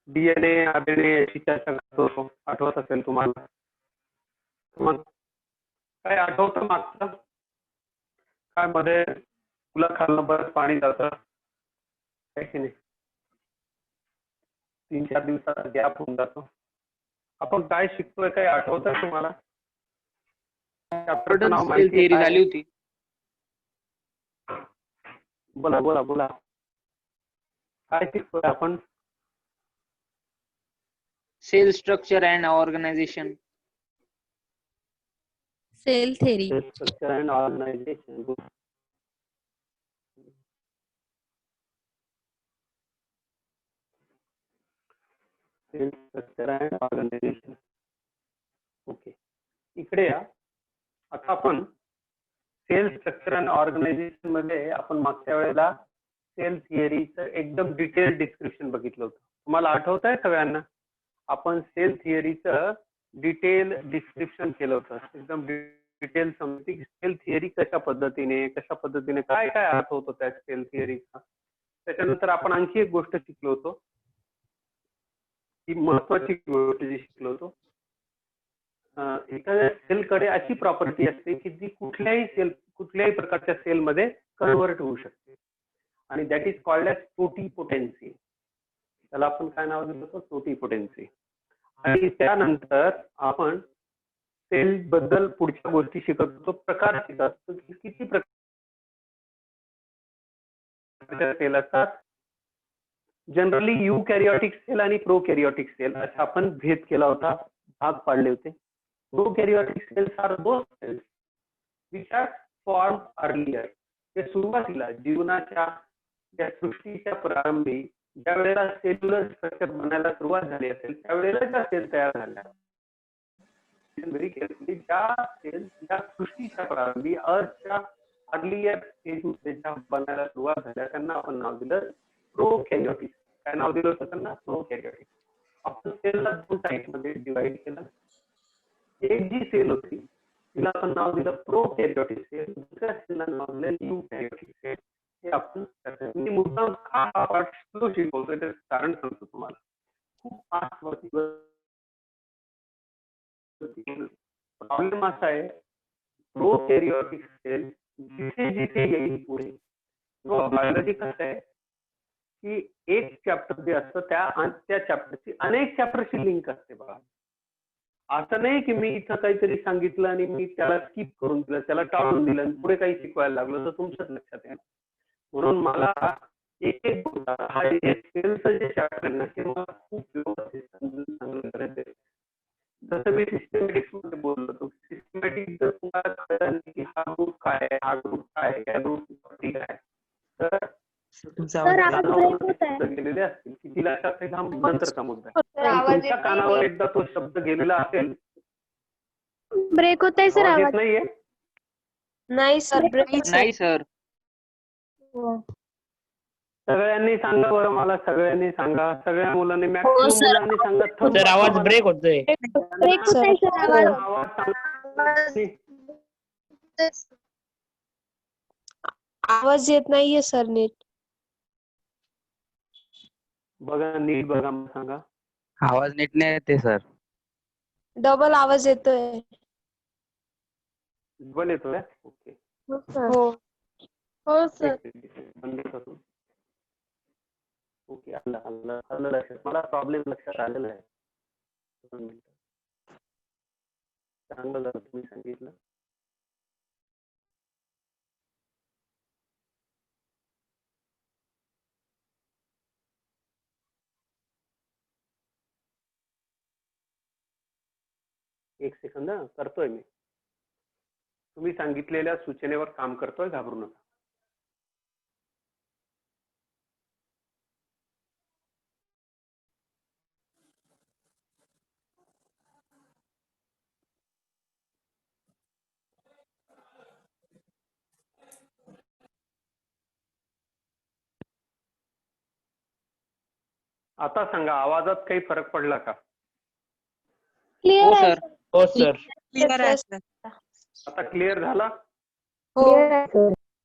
DNA RNA याची चर्चा करतो, आठवत असेल तुम्हाला. मग काय आठवतं मागचं? काय मध्ये तुला खाल्लं बरंच पाणी जातं आहे की नाही? 3-4 दिवसाचा गॅप होऊन जातो. आपण काय शिकतोय काय आठवतंय तुम्हाला? चॅप्टरचं नाव सेल माहिती थिअरी आहे झाली काय? होती. बोला बोला बोला. काय शिकतोय आपण? Cell structure and organisation. Cell theory. Structure and organisation. Cell structure and organisation. Okay, इकडे या. आता आपण सेल स्ट्रक्चर अँड ऑर्गनायझेशन मध्ये आपण मागच्या वेळेला सेल थिअरीचं एकदम डिटेल डिस्क्रिप्शन बघितलं होतं. तुम्हाला आठवत आहे सगळ्यांना? आपण सेल थिअरीचं डिटेल डिस्क्रिप्शन केलं होतं. एकदम डिटेल समजती सेल थिअरी कशा पद्धतीने काय काय अर्थ होतो त्या सेल थिअरीचा. त्याच्यानंतर आपण आणखी एक गोष्ट शिकलो होतो, ही महत्वाची गोष्ट जी शिकलो होतो, एखाद्या सेलकडे अशी प्रॉपर्टी असते की जी कुठल्याही प्रकारच्या सेलमध्ये कन्व्हर्ट होऊ शकते आणि दॅट इज कॉल्ड एज टोटीपोटेन्सी. त्याला आपण काय नाव दिलं होतं? टोटीपोटेन्सी. आणि त्यानंतर आपण सेल बद्दल पुढच्या गोष्टी शिकत होतो, प्रकार शिकत होतो की किती प्रकारच्या सेल असतात. जनरली युकॅरियोटिक सेल आणि प्रोकॅरियोटिक सेल असा आपण भेद केला होता, भाग पाडले होते. Prokaryotic cells are those cells which are form earlier. ते सुरुवातीला जीवनाच्या त्या सृष्टीच्या प्रारंभी ज्या वेळेला सेल्युलर स्ट्रक्चर बनायला सुरुवात झाली असेल त्यावेळेला ज्या सेल तयार झाल्या, व्हेरी केअरफुली, ज्या सेल ज्या सृष्टीच्या प्रारंभी अर्थच्या अर्लियर स्टेजमध्ये ज्या बनायला सुरुवात झाल्या त्यांना आपण नाव दिलं प्रोकॅरियोटिक. काय नाव दिलं होतं त्यांना? प्रोकॅरियोटिक. आपण सेलला दोन टाईप मध्ये डिवाइड केलं. एक जी सेल होती तिला आपण नाव दिलं प्रोकॅरियोटिक सेल, दुसऱ्या सेलला नाव दिलं युकॅरियोटिक सेल. हे आपण मी मुद्दाम हा पाठ स्लो शिकवतोय ते कारण सांगतो तुम्हाला. खूप फास्ट वरती प्रॉब्लेम असा आहे, प्रोकॅरियोटिक सेल जिथे जिथे येईल पुढे बायोलॉजी कसं आहे की एक चॅप्टर जे असतं त्या चॅप्टरची अनेक चॅप्टरची लिंक असते बघा. असं नाही की मी इथं काहीतरी सांगितलं आणि मी त्याला स्किप करून दिलं, त्याला टाळून दिलं आणि पुढे काही शिकवायला लागलं तर तुमच्याच लक्षात येईल. म्हणून मला एक एक सेलचं जे चॅप्टर आहे ना ते मला खूप व्यवस्थित समजून चांगलं करायचं आहे. जसं मी सिस्टमॅटिक्स मध्ये बोललो होतो, सिस्टमॅटिक जर तुम्हाला कळलं नाही की हा ग्रुप काय आहे, हा ग्रुप काय आहे, या ग्रुपची काय, तर गेलेले असतील किती लक्षात आहे हा नंतरचा मुद्दा आहे. तुमच्या कानावर एकदा तो शब्द गेलेला असेल. ब्रेक होत आहे सर, आवाज येत आवाज नाहीये? नाही सर, नाही सर. सगळ्यांनी सांगा बरं, मला सगळ्यांनी सांगा, सगळ्या मुलांनी मॅक्सिमम मुलांनी सांगा. सर आवाज ब्रेक होतोय. ब्रेक होत आहे सर, आवाज आवाज येत नाहीये सर नीट. बघा नीट बघा, मग सांगा. आवाज नीट नाही येते सर. डबल आवाज येतोय. डबल येतोय? ओके हो हो सर. बंद करू. ओके, आलं लक्षात. मला प्रॉब्लेम लक्षात आलेला आहे. चांगलं झालं तुम्ही सांगितलं. एक सेकंद करतोय मी. तुम्ही सांगितलेल्या सूचनेवर काम करतोय, घाबरू नका. आता सांगा, आवाजात काही फरक पडला का? क्लिअर हो आहे सर. हो सर. क्लिअर आहे सर. आता क्लिअर झाला? हो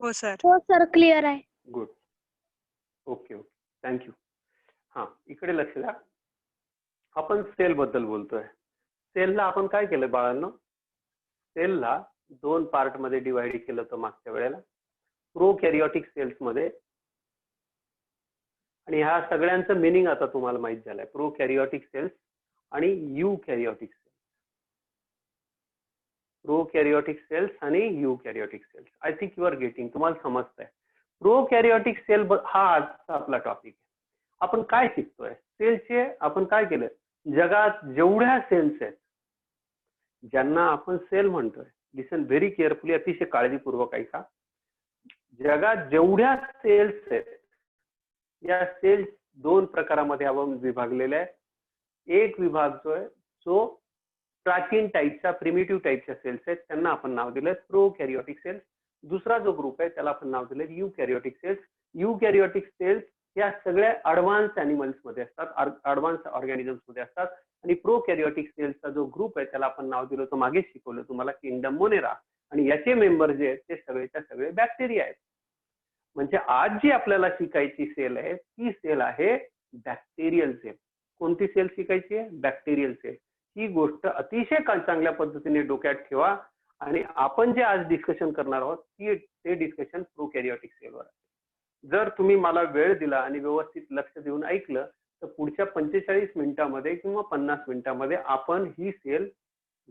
हो सर. हो सर, क्लिअर आहे. गुड. Okay okay, thank you. हा, इकडे लक्ष द्या. आपण सेल बद्दल बोलतोय. सेलला आपण काय केलं बाळांनो? सेलला 2 पार्ट मध्ये डिवाइड केलं होतं मागच्या वेळेला, प्रोकॅरियोटिक सेल्स मध्ये. आणि ह्या सगळ्यांचं मिनिंग आता तुम्हाला माहित झालंय, प्रोकॅरियोटिक सेल्स आणि युकॅरियोटिक सेल्स. प्रोकॅरियोटिक सेल्स आणि eukaryotic cells. I think you are getting, तुम्हाला समजतंय. प्रोकॅरियोटिक सेल हा आजचा आपला टॉपिक आहे. आपण काय शिकतोय? सेलचे आपण काय केलं? जगात जेवढ्या सेल्स आहेत, ज्यांना आपण सेल म्हणतोय, लिसन व्हेरी केअरफुली, अतिशय काळजीपूर्वक ऐका. जगात जेवढ्या सेल्स आहेत, या सेल्स 2 प्रकारामध्ये आपण विभागलेले आहे. एक विभाग जो आहे जो ट्रॅकिंग टाईपच्या, प्रिमिटिव्ह टाईपच्या सेल्स आहेत, त्यांना आपण नाव दिलंय प्रोकॅरियोटिक सेल्स. दुसरा जो ग्रुप आहे त्याला आपण नाव दिलंय युकॅरियोटिक सेल्स. युकॅरियोटिक सेल्स या सगळ्या ॲडव्हान्स ॲनिमल्स मध्ये असतात, ॲडव्हान्स ऑर्गॅनिझम्स मध्ये असतात. आणि प्रोकॅरियोटिक सेल्सचा जो ग्रुप आहे त्याला आपण नाव दिलं होतं, मागे शिकवलं तुम्हाला, किंगडम मोनेरा. आणि याचे मेंबर जे आहेत ते सगळेच्या सगळे बॅक्टेरिया आहेत. म्हणजे आज जी आपल्याला शिकायची सेल आहे ती सेल आहे बॅक्टेरियल सेल. कोणती सेल शिकायची आहे? Bacterial sale. ही गोष्ट अतिशय चांगल्या पद्धतीने डोक्यात ठेवा. आणि आपण जे आज डिस्कशन करणार आहोत ते डिस्कशन प्रोकॅरियोटिक सेलवर आहे. जर तुम्ही मला वेळ दिला आणि व्यवस्थित लक्ष देऊन ऐकलं तर पुढच्या 45 मिनिटांमध्ये किंवा 50 मिनिटांमध्ये आपण ही सेल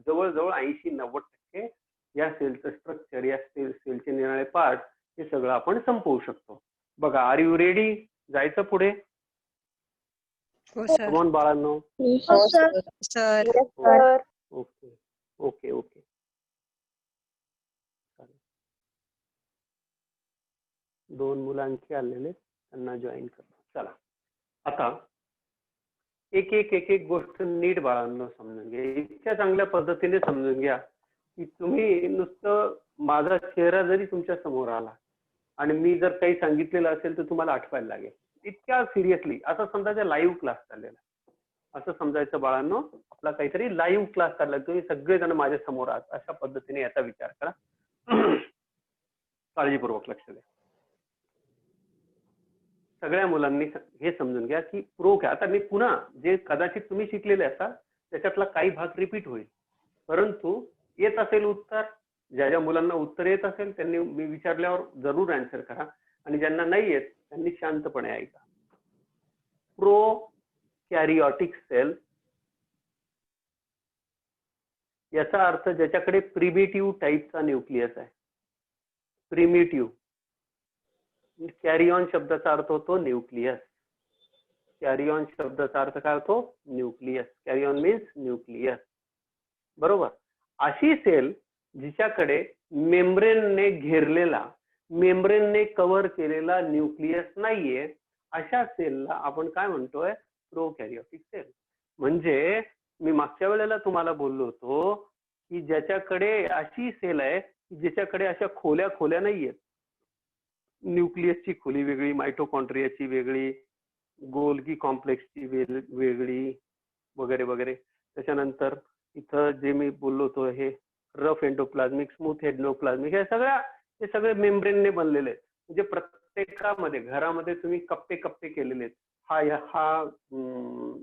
जवळजवळ 80-90% या सेलचं स्ट्रक्चर, या सेलचे निराळे पार्ट, हे सगळं आपण संपवू शकतो. बघा, आर यू रेडी? जायचं पुढे? हो सर. कमॉन बाळांनो. हो sir. Sir. Okay okay okay. 2 मुलं आणखी आलेले, त्यांना जॉईन करतो. चला, आता एक एक एक एक गोष्ट नीट बाळांनो समजून घ्या. इतक्या चांगल्या पद्धतीने समजून घ्या की तुम्ही नुसतं माझा चेहरा जरी तुमच्या समोर आला आणि मी जर काही सांगितलेलं असेल तर तुम्हाला आठवायला लागेल. इतक्या सिरियसली असं समजायचं लाईव्ह क्लास चाललेला, असं समजायचं बाळांनो, आपला काहीतरी लाईव्ह क्लास चाललाय, तुम्ही सगळेजण माझ्या समोर आहात, अशा पद्धतीने याचा विचार करा. काळजीपूर्वक लक्ष द्या. सगळ्या मुलांनी हे समजून घ्या की आता मी पुन्हा जे कदाचित तुम्ही शिकलेले असाल त्याच्यातला काही भाग रिपीट होईल, परंतु येत असेल उत्तर, ज्या ज्या मुलांना उत्तर येत असेल त्यांनी मी विचारल्यावर जरूर आन्सर करा. आणि ज्यांना नाही येत त्यांनी शांतपणे ऐका. प्रोकॅरियोटिक सेल याचा अर्थ ज्याच्याकडे प्रिमिटिव्ह टाईपचा न्यूक्लियस आहे. प्रिमिटिव्ह, कॅरिऑन शब्दाचा अर्थ होतो न्यूक्लियस. कॅरिऑन शब्दाचा अर्थ काय होतो? न्यूक्लियस. कॅरिऑन मीन्स न्यूक्लियस, बरोबर. अशी सेल जिच्याकडे मेम्ब्रेनने घेरलेला, मेम्ब्रेनने कव्हर केलेला न्यूक्लियस नाहीये, अशा सेलला आपण काय म्हणतोय? प्रोकॅरियोटिक सेल. म्हणजे मी मागच्या वेळेला तुम्हाला बोललो होतो की ज्याच्याकडे अशी सेल आहे ज्याच्याकडे अशा खोल्या खोल्या नाहीयेत. न्यूक्लियसची खोली वेगळी, मायटोकॉन्ड्रियाची वेगळी, गोल्गी कॉम्प्लेक्सची वेगळी, वगैरे वगैरे. त्याच्यानंतर इथं जे मी बोललो होतो, हे रफ एंडोप्लाझ्मिक, स्मूथ एंडोप्लाझ्मिक, हे सगळे मेम्ब्रेनने बनलेले आहेत. म्हणजे प्रत्येकामध्ये, घरामध्ये तुम्ही कप्पे कप्पे केलेले आहेत. हा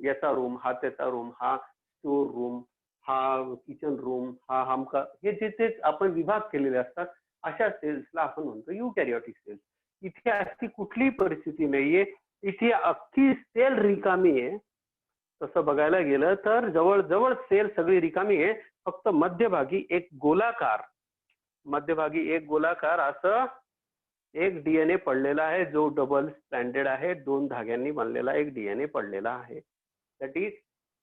याचा रूम, हा त्याचा रूम, हा स्टोर रूम, हा किचन रूम, हा हमका, हे जे आपण विभाग केलेले असतात अशा सेल्सला आपण म्हणतो युकॅरियोटिक सेल्स. इथे अशी कुठलीही परिस्थिती नाहीये, इथे अख्खी सेल रिकामी आहे. तसं बघायला गेलं तर जवळजवळ सेल सगळी रिकामी आहे. फक्त मध्यभागी एक गोलाकार असं एक डीएनए पडलेला आहे, जो डबल स्ट्रँडेड आहे, 2 धाग्यांनी बनलेला एक डीएनए पडलेला आहे. दॅट इज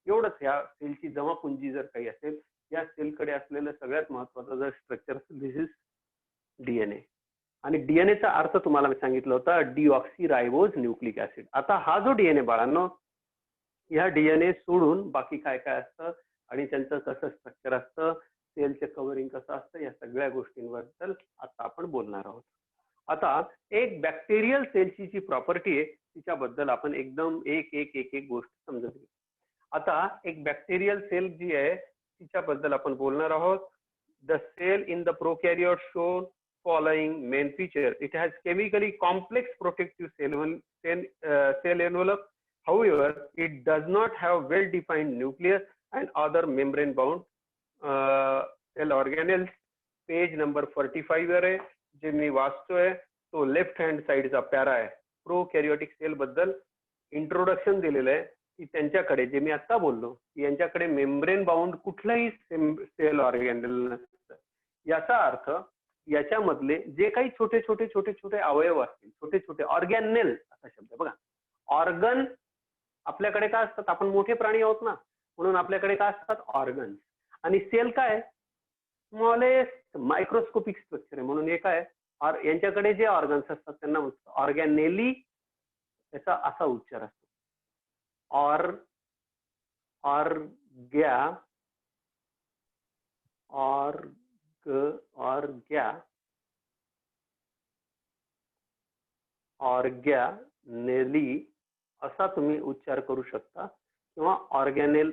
एवढंच. या सेलची जमापुंजी जर काही असेल, या सेलकडे असलेलं सगळ्यात महत्वाचं जर स्ट्रक्चर असेल, दिस इज डीएनए. आणि डीएनएचा अर्थ तुम्हाला मी सांगितलं होता, डीऑक्सीरायबोज न्यूक्लिक ऍसिड. आता हा जो डीएनए बाळांनो, या डीएनए सोडून बाकी काय काय असतं आणि त्यांचं कसं स्ट्रक्चर असतं, सेलचे कव्हरिंग कसं असतं, या सगळ्या गोष्टींबद्दल आता आपण बोलणार आहोत. आता एक बॅक्टेरियल सेलची जी प्रॉपर्टी आहे तिच्याबद्दल आपण एकदम एक एक एक एक गोष्ट समजून घेऊ. आता एक बॅक्टेरियल सेल जी आहे तिच्याबद्दल आपण बोलणार आहोत. The cell in the prokaryote show following main feature. It has chemically complex protective cell envelope however it does not have well defined nucleus and other membrane bound cell organelles. Page number 45 वर आहे, जे मी वाचतोय तो left hand साइडचा para आहे. प्रोकॅरियोटिक sale बद्दल introduction दिलेलं आहे की त्यांच्याकडे, जे मी आता बोललो, यांच्याकडे मेम्ब्रेन बाउंड कुठलंही सेल ऑर्गॅनेल नसतं. याचा अर्थ याच्यामधले जे काही छोटे छोटे छोटे छोटे अवयव असतील, छोटे छोटे ऑर्गॅनेल असा शब्द बघा. ऑर्गन आपल्याकडे काय असतात, आपण मोठे प्राणी आहोत ना, म्हणून आपल्याकडे काय असतात ऑर्गन्स. आणि सेल काय स्मॉलेस्ट मायक्रोस्कोपिक स्ट्रक्चर आहे, म्हणून हे काय यांच्याकडे जे ऑर्गन्स असतात त्यांना म्हणतात ऑर्गॅनेली. याचा असा उच्चार असतो ऑर्गॅनेली असा तुम्ही उच्चार करू शकता, किंवा ऑर्गॅनेल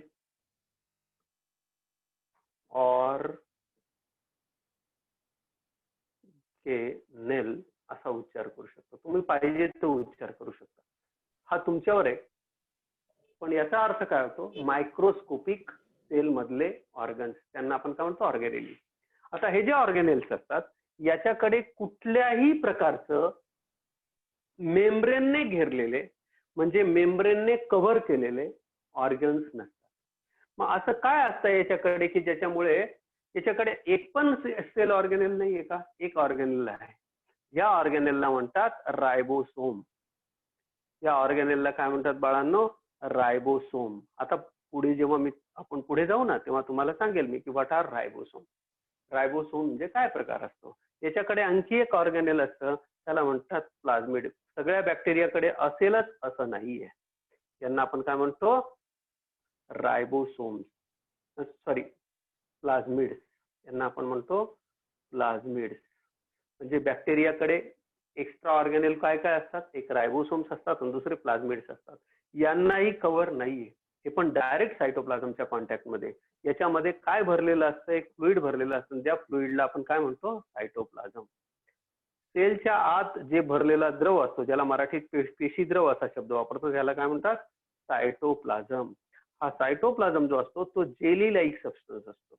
नेल असा उच्चार करू शकता. तुम्ही पाहिजे तो उच्चार करू शकता, हा तुमच्यावर आहे. पण याचा अर्थ काय होतो, मायक्रोस्कोपिक सेल मधले ऑर्गन्स, त्यांना आपण काय म्हणतो ऑर्गॅनेली. आता हे जे ऑर्गॅनेल्स असतात याच्याकडे कुठल्याही प्रकारचं मेम्ब्रेनने घेरलेले, म्हणजे मेम्ब्रेनने कव्हर केलेले ऑर्गन्स नसतात. मग असं काय असतं याच्याकडे की ज्याच्यामुळे याच्याकडे एक पण सेल ऑर्गॅनेल नाहीये का? एक ऑर्गॅनेल आहे. या ऑर्गॅनेलला म्हणतात रायबोसोम. या ऑर्गॅनेलला काय म्हणतात बाळांनो? रायबोसोम. आता पुढे जेव्हा आपण पुढे जाऊ ना, तेव्हा तुम्हाला सांगेल मी की व्हॉट आर रायबोसोम. रायबोसोम म्हणजे काय प्रकार असतो. याच्याकडे आणखी एक ऑर्गॅनेल असतं, त्याला म्हणतात प्लाझमिड. सगळ्या बॅक्टेरियाकडे असेलच असं नाहीये. यांना आपण काय म्हणतो? रायबोसोम, सॉरी प्लाझमिड्स. यांना आपण म्हणतो प्लाझमिड्स. म्हणजे बॅक्टेरियाकडे एक्स्ट्रा ऑर्गॅनेल काय काय असतात? एक रायबोसोम्स असतात आणि दुसरे प्लाझमिड्स असतात. यांनाही कव्हर नाहीये, हे पण डायरेक्ट सायटोप्लाझमच्या कॉन्टॅक्टमध्ये. याच्यामध्ये काय भरलेलं असतं? एक फ्लुइड भरलेलं असतं, ज्या फ्लुइडला आपण काय म्हणतो? सायटोप्लाझम. सेलच्या आत जे भरलेला द्रव असतो, ज्याला मराठीत पेशीद्रव असा शब्द वापरतो, त्याला काय म्हणतात? सायटोप्लाझम. हा सायटोप्लाझम जो असतो तो जेली लाईक सबस्टन्स असतो.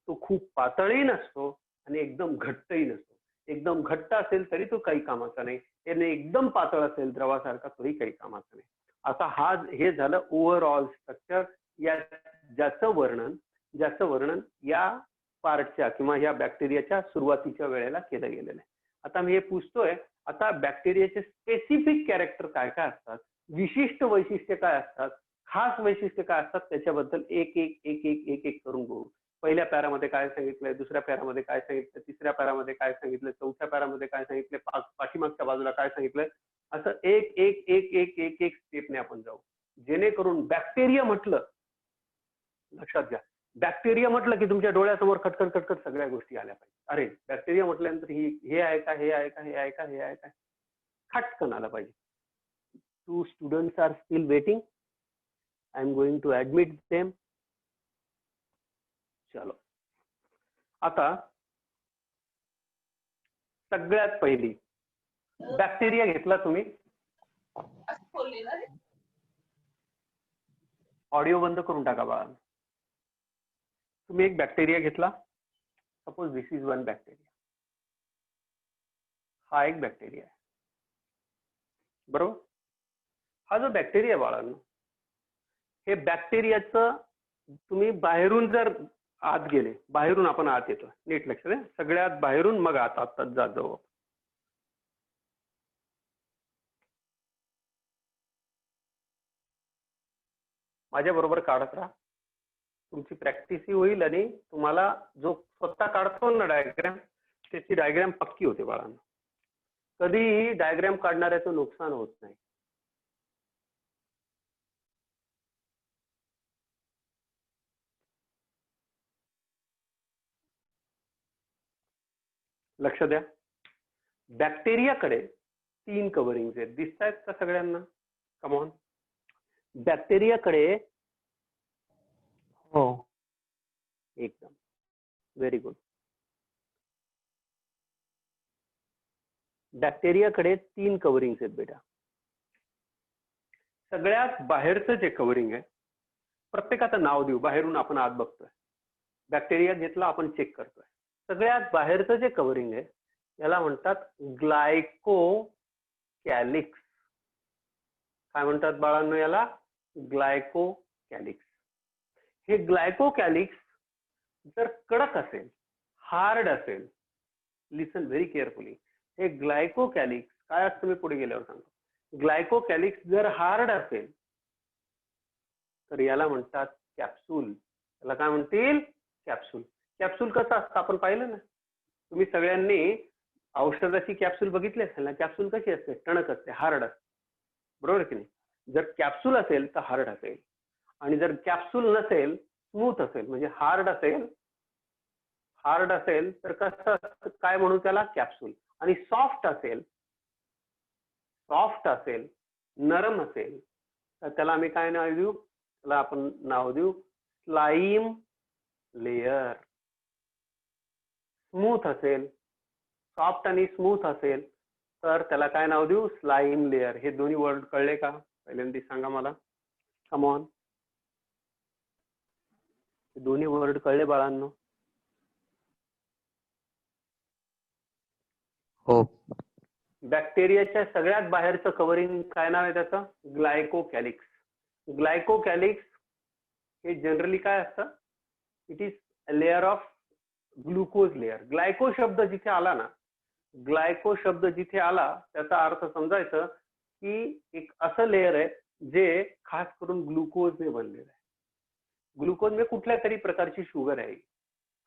तो खूप पातळही नसतो आणि एकदम घट्टही नसतो. एकदम घट्ट असेल तरी तो काही कामाचा नाही, त्याने एकदम पातळ असेल द्रवासारखा तोही काही कामाचा नाही. आता हे झालं ओव्हरऑल स्ट्रक्चर. या ज्याचं वर्णन या पार्टच्या किंवा या बॅक्टेरियाच्या सुरुवातीच्या वेळेला केलं गेलेलं आहे. आता मी हे पुछतोय, आता बॅक्टेरियाचे स्पेसिफिक कॅरेक्टर काय काय असतात, विशिष्ट वैशिष्ट्य काय असतात, खास वैशिष्ट्य काय असतात, त्याच्याबद्दल एक एक एक एक एक एक करून बघू. पहिल्या पॅरामध्ये काय सांगितलंय, दुसऱ्या पॅरामध्ये काय सांगितलं, तिसऱ्या पॅरामध्ये काय सांगितलं, चौथ्या पॅरामध्ये काय सांगितलं, पाठीमागच्या बाजूला काय सांगितलंय, असं एक एक एक एक एक एक स्टेपने आपण जाऊ. जेणेकरून बॅक्टेरिया म्हटलं, लक्षात घ्या, बॅक्टेरिया म्हटलं की तुमच्या डोळ्यासमोर खटखट खटखट सगळ्या गोष्टी आल्या पाहिजे. अरे बॅक्टेरिया म्हटल्यानंतर हे आहे का, हे आहे का, हे आहे का, हे आहे का, खटकन आलं पाहिजे. 2 students are still waiting. I am going to admit them. चलो, आता सगळ्यात पहिली बॅक्टेरिया घेतला तुम्ही. ऑडिओ बंद करून टाका बाळा. तुम्ही एक बॅक्टेरिया घेतला. Suppose this is one bacteria. हा एक बॅक्टेरिया आहे, बरोबर. हा जो बॅक्टेरिया बाळांनो, हे बॅक्टेरियाचं तुम्ही बाहेरून जर आत गेले, बाहेरून आपण आत येतो, नीट लक्ष द्या, सगळ्यात बाहेरून मग आत जात जाऊ. माझ्या बरोबर काढत राहा, तुमची प्रॅक्टिसही होईल आणि तुम्हाला जो स्वतः काढतो ना डायग्राम, त्याची डायग्राम पक्की होते बाळांनो. कधीही डायग्राम काढणाऱ्याचं नुकसान होत नाही. लक्ष द्या, बॅक्टेरियाकडे 3 कव्हरिंग्स आहेत. दिसत आहेत का सगळ्यांना? कमॉन. बॅक्टेरियाकडे, हो एकदम व्हेरी गुड. बॅक्टेरियाकडे 3 कव्हरिंग्स आहेत बेटा. सगळ्यात बाहेरचं जे कव्हरिंग आहे, प्रत्येकाचं नाव देऊ, बाहेरून आपण आत बघतोय, बॅक्टेरिया घेतला आपण चेक करतोय, सगळ्यात बाहेरचं जे कव्हरिंग आहे याला म्हणतात ग्लायकोकॅलिक्स. काय म्हणतात बाळांनो याला? ग्लायकोकॅलिक्स. हे ग्लायकोकॅलिक्स जर कडक असेल, हार्ड असेल, लिसन व्हेरी केअरफुली, हे ग्लायकोकॅलिक्स काय असतं मी पुढे गेल्यावर सांगतो. ग्लायकोकॅलिक्स जर हार्ड असेल तर याला म्हणतात कॅप्सूल. त्याला काय म्हणतील? कॅप्सूल. कॅप्सूल कसं असतं आपण पाहिलं ना, तुम्ही सगळ्यांनी औषधाची कॅप्सूल बघितली असेल ना, कॅप्सूल कशी असते? टणक असते, हार्ड असते, बरोबर की नाही? जर कॅप्सूल असेल तर हार्ड असेल, आणि जर कॅप्सूल नसेल, स्मूथ असेल, म्हणजे हार्ड असेल तर कसं असतं, काय म्हणू त्याला? कॅप्सूल. आणि सॉफ्ट असेल, नरम असेल तर त्याला आम्ही काय नाव देऊ? त्याला आपण नाव देऊ स्लाइम लेयर. स्मूथ असेल, सॉफ्ट आणि स्मूथ असेल तर त्याला काय नाव देऊ? Slime layer. हे दोन्ही वर्ड कळले का? पहिल्यांदा सांगा मला, कम ऑन. दोन्ही वर्ड कळले बाळांनो? हो. बॅक्टेरियाच्या सगळ्यात बाहेरचं कव्हरिंग काय नाव आहे त्याचं? ग्लायकोकॅलिक्स. ग्लायकोकॅलिक्स हे जनरली काय असतं? It is a layer of glucose layer. Glyco शब्द जिथे आला ना, ग्लायको शब्द जिथे आला त्याचा अर्थ समजायचं की एक असं लेअर आहे जे खास करून ग्लुकोजने बनलेलं आहे. ग्लुकोज म्हणजे कुठल्या तरी प्रकारची शुगर आहे,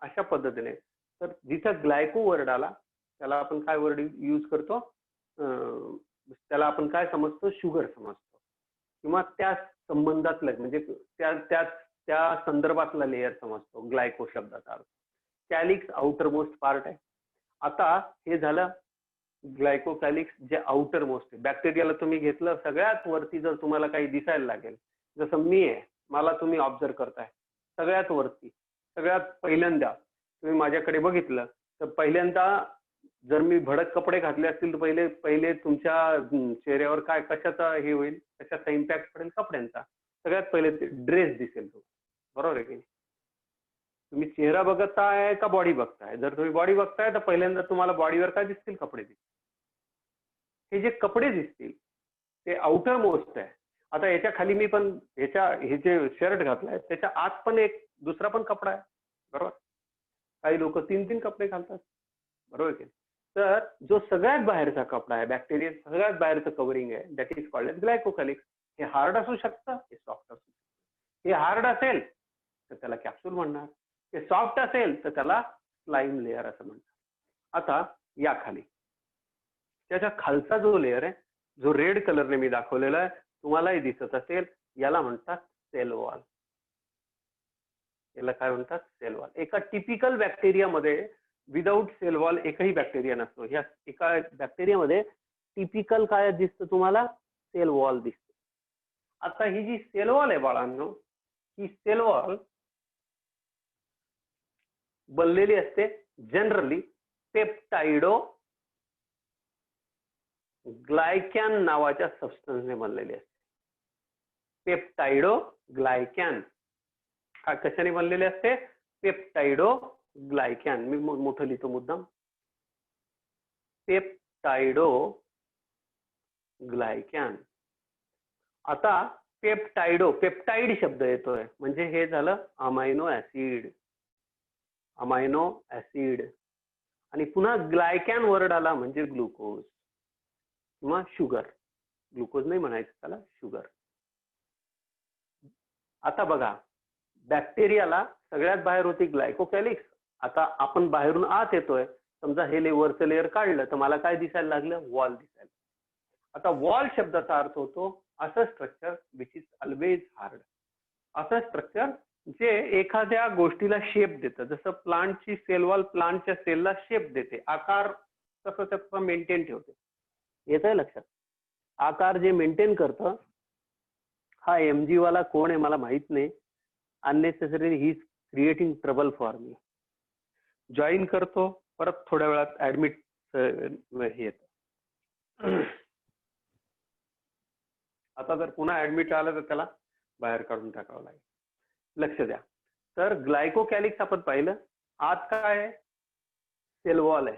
अशा पद्धतीने. तर जिथं ग्लायको वर्ड आला त्याला आपण काय वर्ड यूज करतो? त्याला आपण काय समजतो? शुगर समजतो, किंवा त्या संबंधातलं म्हणजे त्या संदर्भातला लेअर समजतो ग्लायको शब्दाचा अर्थ. कॅलिक्स आउटर मोस्ट पार्ट आहे. आता हे झालं ग्लायकोकॅलिक्स जे आउटर मोस्ट आहे. बॅक्टेरियाला तुम्ही घेतलं, सगळ्यात वरती जर तुम्हाला काही दिसायला लागेल, जसं मी आहे, मला तुम्ही ऑब्झर्व करताय, सगळ्यात वरती, सगळ्यात पहिल्यांदा तुम्ही माझ्याकडे बघितलं तर पहिल्यांदा जर मी भडक कपडे घातले असतील तर पहिले तुमच्या चेहऱ्यावर काय, कशाचा हे होईल, कशाचा इम्पॅक्ट पडेल? कपड्यांचा. सगळ्यात पहिले ड्रेस दिसेल तो, बरोबर आहे की नाही? तुम्ही चेहरा बघताय का बॉडी बघताय? जर तुम्ही बॉडी बघताय तर पहिल्यांदा तुम्हाला बॉडीवर काय दिसतील? कपडे दिसतील. हे जे कपडे दिसतील ते आउटर मोस्ट आहे. आता याच्या खाली मी पण हे जे शर्ट घातलाय त्याच्या आत पण एक दुसरा पण कपडा आहे, बरोबर? काही लोक 3 कपडे घालतात, बरोबर की? तर जो सगळ्यात बाहेरचा कपडा आहे, बॅक्टेरिया सगळ्यात बाहेरचं कव्हरिंग आहे, दॅट इज कॉल्ड एज ग्लायकोकॅलिक्स. हे हार्ड असू शकतं, हे सॉफ्ट असू शकतं. हे हार्ड असेल तर त्याला कॅप्सूल म्हणणार, हे सॉफ्ट असेल तर त्याला स्लाइम लेअर असं म्हणतात. आता या खाली त्याच्या खालचा जो लेअर आहे, जो रेड कलरने मी दाखवलेला आहे, तुम्हालाही दिसत असेल, याला म्हणतात सेल वॉल. याला काय म्हणतात? Cell wall. एका टिपिकल बॅक्टेरियामध्ये विदाऊट सेल वॉल एकही बॅक्टेरिया नसतो. ह्या एका बॅक्टेरियामध्ये टिपिकल काय दिसतं तुम्हाला? सेल वॉल दिसतो. आता ही जी सेल वॉल आहे बाळांनो, ही सेल वॉल बनलेली असते जनरली पेप्टाइडो ग्लायकॅन नावाच्या सबस्टन्सने बनलेली असते. पेप्टाइडो ग्लायकॅन कशाने बनलेले असते? पेप्टाइडो ग्लायकॅन. मी मोठं लिहितो मुद्दाम, पेप्टाइडो ग्लायकॅन. आता पेप्टाइड शब्द येतोय म्हणजे हे झालं अमायनो ऍसिड. आणि पुन्हा ग्लायकॅन वर्ड आला म्हणजे ग्लुकोज किंवा शुगर. ग्लुकोज नाही म्हणायचं त्याला, शुगर. आता बघा, बॅक्टेरियाला सगळ्यात बाहेर होती ग्लायकोकॅलिक्स. आता आपण बाहेरून आत येतोय, समजा हे वरचं लेअर काढलं तर मला काय दिसायला लागलं? वॉल दिसायला. आता वॉल शब्दाचा अर्थ होतो असं structure which is always hard. असं स्ट्रक्चर जे एखाद्या गोष्टीला शेप देतं. जसं प्लांटची सेल वॉल प्लांटच्या सेलला शेप देते, आकार तसं त्याचा मेंटेन ठेवते. येतंय लक्षात? आकार जे मेंटेन करतं, हा MG वाला कोण आहे मला माहित नाही. Unnecessary he is creating trouble for me. Join करतो, परत थोड्या वेळात ऍडमिट येतं. आता जर पुन्हा ऍडमिट आलं तर त्याला बाहेर काढून टाकावं लागेल. लक्ष द्या. तर ग्लायकोकॅलिक्स आपण पाहिलं. आत काय आहे? सेल वॉल आहे.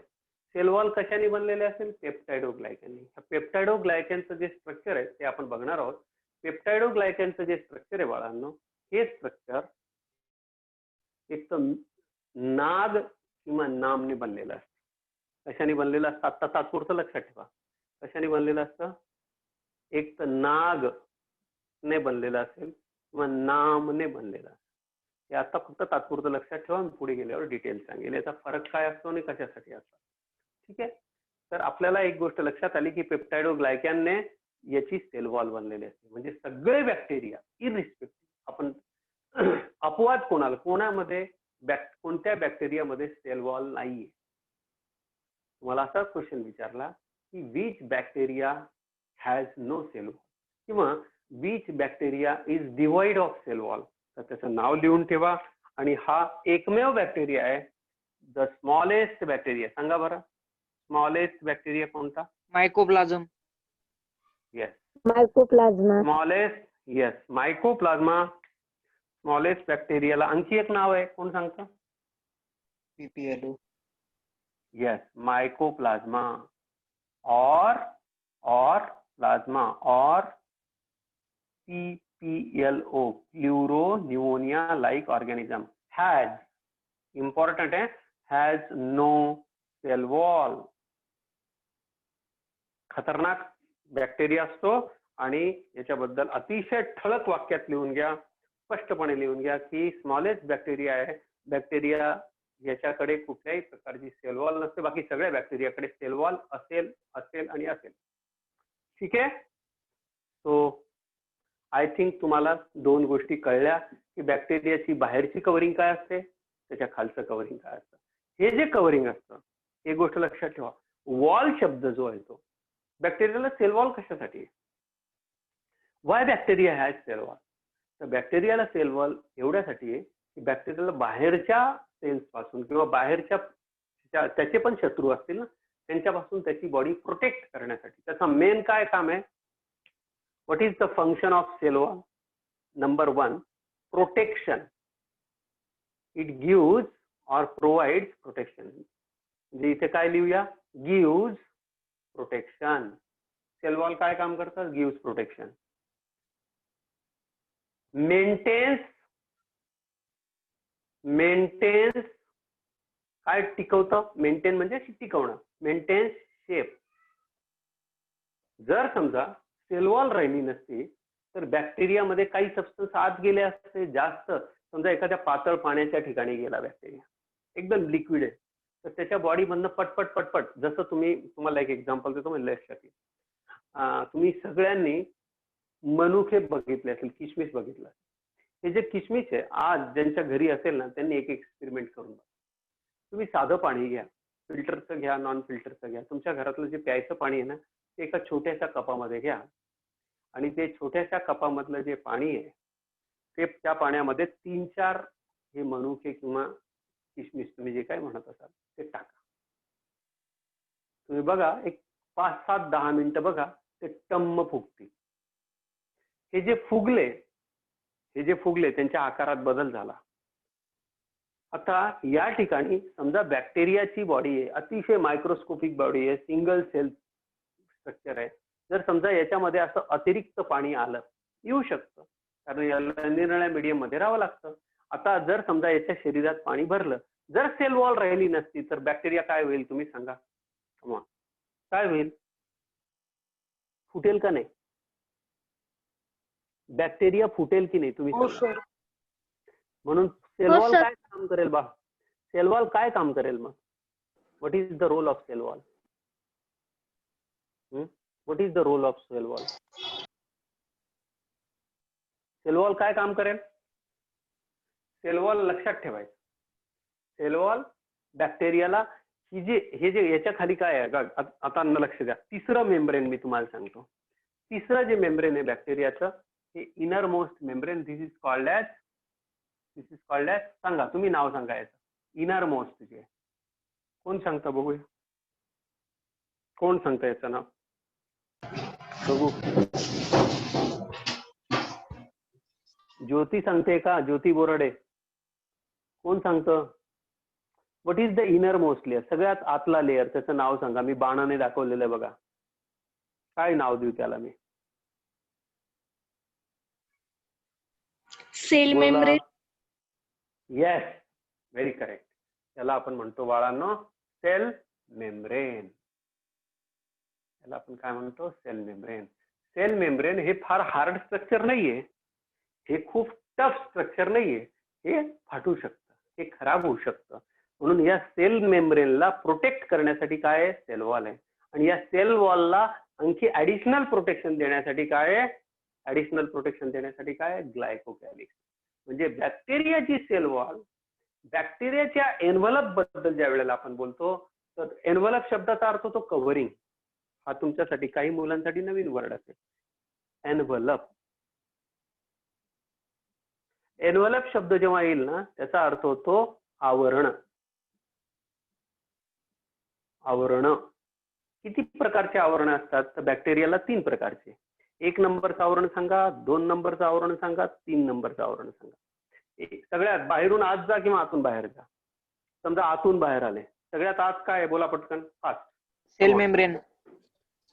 सेल वॉल कशाने बनलेले असेल? पेप्टाइडोग्लायकॅनने. पेप्टाइडोग्लायकॅनचं जे स्ट्रक्चर आहे ते आपण बघणार आहोत. पेप्टाइडोग्लायकॅनचं जे स्ट्रक्चर आहे बाळांनो, हे स्ट्रक्चर एक तर नाग किंवा नामने बनलेलं असतं. कशाने बनलेलं असतं? आता तात्पुरतं लक्षात ठेवा. कशाने बनलेलं असतं? एक तर नाग ने बनलेलं असेल किंवा नामने बनलेलं असेल. हे आता फक्त तात्पुरतं लक्षात ठेवा. मी पुढे गेल्यावर डिटेल सांगेल याचा फरक काय असतो आणि कशासाठी असतो. ठीक आहे. तर आपल्याला एक गोष्ट लक्षात आली की पेप्टाइडोग्लायकॅनने याची सेल वॉल बनलेली असते. म्हणजे सगळे बॅक्टेरिया इररिस्पेक्टिव्ह आपण अपवाद कोणामध्ये कोणत्या बॅक्टेरियामध्ये सेल वॉल नाहीये. तुम्हाला असा क्वेश्चन विचारला की which bacteria has no cell wall किंवा which bacteria is divide of cell wall, तर त्याचं नाव लिहून ठेवा. आणि हा एकमेव बॅक्टेरिया आहे, द स्मॉलेस्ट बॅक्टेरिया. सांगा बरं, स्मॉलेस्ट बॅक्टेरिया कोणता? मायकोप्लाझम. येस, मायकोप्लाझ्मा. स्मॉलेस्ट. येस, मायकोप्लाझ्मा. स्मॉलेस्ट बॅक्टेरियाला आणखी एक नाव आहे, कोण सांगतं? पीपीएलओ. येस, मायकोप्लाझ्मा और प्लाज्मा और PPLO, pleuro pneumonia like organism, has, important है, हैज नो सेल वॉल. खतरनाक बॅक्टेरिया असतो आणि याच्याबद्दल अतिशय ठळक वाक्यात लिहून घ्या, स्पष्टपणे लिहून घ्या की स्मॉलेस्ट बॅक्टेरिया आहे. बॅक्टेरिया याच्याकडे कुठल्याही प्रकारची सेल वॉल नसते. बाकी सगळ्या बॅक्टेरियाकडे सेल वॉल असेल असेल आणि असेल. ठीक आहे. सो आय थिंक तुम्हाला दोन गोष्टी कळल्या की बॅक्टेरियाची बाहेरची कव्हरिंग काय असते, त्याच्या खालचं कव्हरिंग काय असतं. हे जे कव्हरिंग असतं हे गोष्ट लक्षात ठेवा. वॉल शब्द जो आहे तो बॅक्टेरियाला सेल वॉल कशासाठी? Why bacteria has cell wall? तर बॅक्टेरियाला सेल वॉल एवढ्यासाठी आहे की बॅक्टेरियाला बाहेरच्या सेल्स पासून किंवा बाहेरच्या त्याचे पण शत्रू असतील ना त्यांच्यापासून त्याची बॉडी प्रोटेक्ट करण्यासाठी. त्याचा मेन काय काम आहे? What is the function of cell wall? Number 1, protection. It gives or provides protection. म्हणजे इथे काय लिहूया? Gives protection. सेल वॉल काय काम करतात? Gives protection. मेंटेन्स काय टिकवतं? मेंटेन म्हणजे टिकवणं. Maintains shape. जर समजा सेल वॉल राहिली नसती तर बॅक्टेरियामध्ये काही सबस्टन्स आत गेले असते जास्त. समजा एखाद्या पातळ पाण्याच्या ठिकाणी गेला बॅक्टेरिया, एकदम लिक्विड आहे, तर त्याच्या बॉडीमधनं पटपट पटपट, जसं तुम्हाला एक एक्झाम्पल देतो म्हणजे लक्षात येईल. तुम्ही सगळ्यांनी मनुके बघितले असेल, किशमिश बघितलं. हे जे किशमिश आहे आज ज्यांच्या घरी असेल ना त्यांनी एक एक्सपेरिमेंट करून बघा. तुम्ही साधं पाणी घ्या, फिल्टरचं घ्या, नॉन फिल्टरचं घ्या. तुमच्या घरातलं जे प्यायचं पाणी आहे ना ते एका छोट्याशा कपामध्ये घ्या आणि ते छोट्याशा कपामधलं जे पाणी आहे ते त्या पाण्यामध्ये 3-4 हे मनुके किंवा किशमिश तुम्ही जे काय म्हणत असाल ते टाका. तुम्ही बघा एक 5-7-10 मिनिटं बघा, ते टम्म फुगतील. हे जे फुगले त्यांच्या आकारात बदल झाला. आता या ठिकाणी समजा बॅक्टेरियाची बॉडी आहे, अतिशय मायक्रोस्कोपिक बॉडी आहे, सिंगल सेल स्ट्रक्चर आहे. जर समजा याच्यामध्ये असं अतिरिक्त पाणी आलं, येऊ शकतं कारण याला निरनिराळ्या मीडियम मध्ये राहावं लागतं. आता जर समजा याच्या शरीरात पाणी भरलं, जर सेल वॉल राहिली नसती तर बॅक्टेरिया काय होईल तुम्ही सांगा? काय होईल? फुटेल का नाही? बॅक्टेरिया फुटेल की नाही तुम्ही सांगा? म्हणून सेल वॉल काय काम करेल बा? सेल वॉल काय काम करेल मग? What is the role of cell wall? What is the role of cell wall? Cell wall काय काम करेल? सेल वॉल लक्षात ठेवायचं. सेल वॉल बॅक्टेरियाला हे जे याच्या खाली काय आहे आता लक्ष द्या. तिसरं मेम्ब्रेन मी तुम्हाला सांगतो. तिसरं जे मेम्ब्रेन आहे बॅक्टेरियाचं हे inner most membrane. This is called as सांगा तुम्ही नाव सांगा याचं. इनर मोस्ट जे कोण सांगता बघूया? कोण सांगता याचं नाव? बघू. ज्योती सांगते का? ज्योती बोराडे कोण सांगतं? What is the inner most layer? सगळ्यात आतला लेअर, त्याचं नाव सांगा. मी बाणाने दाखवलेलं आहे बघा. काय नाव देऊ त्याला मी? Cell membrane. Yes, very correct. त्याला आपण म्हणतो बाळांनो सेल मेम्ब्रेन. त्याला आपण काय म्हणतो? Sale membrane. सेल मेम्ब्रेन हे फार हार्ड स्ट्रक्चर नाहीये, हे खूप टफ स्ट्रक्चर नाहीये, हे फाटू शकतं, हे खराब होऊ शकतं. म्हणून या सेल मेम्ब्रेनला प्रोटेक्ट करण्यासाठी काय आहे? सेल वॉल आहे. आणि या सेल वॉलला आणखी ऍडिशनल प्रोटेक्शन देण्यासाठी काय आहे? ऍडिशनल प्रोटेक्शन देण्यासाठी काय? ग्लायकोकॅलिक्स. म्हणजे बॅक्टेरियाची सेल वॉल, बॅक्टेरियाच्या एन्व्हलप बद्दल ज्या वेळेला आपण बोलतो, तर एन्व्हलप शब्दाचा अर्थ होतो कव्हरिंग. हा तुमच्यासाठी काही मुलांसाठी नवीन वर्ड असेल. एन्व्हलप. एन्व्हलप शब्द जेव्हा येईल ना, त्याचा अर्थ होतो आवरण. आवरण. किती प्रकारचे आवरण असतात? तर बॅक्टेरियाला 3 प्रकारचे. 1 नंबरचं आवरण सांगा, 2 नंबरचं आवरण सांगा, 3 नंबरचं आवरण सांगा. सगळ्यात बाहेरून आत जा किंवा आतून बाहेर जा. समजा आतून बाहेर आले, सगळ्यात आत काय आहे? बोला पटकन, fast. Cell membrane,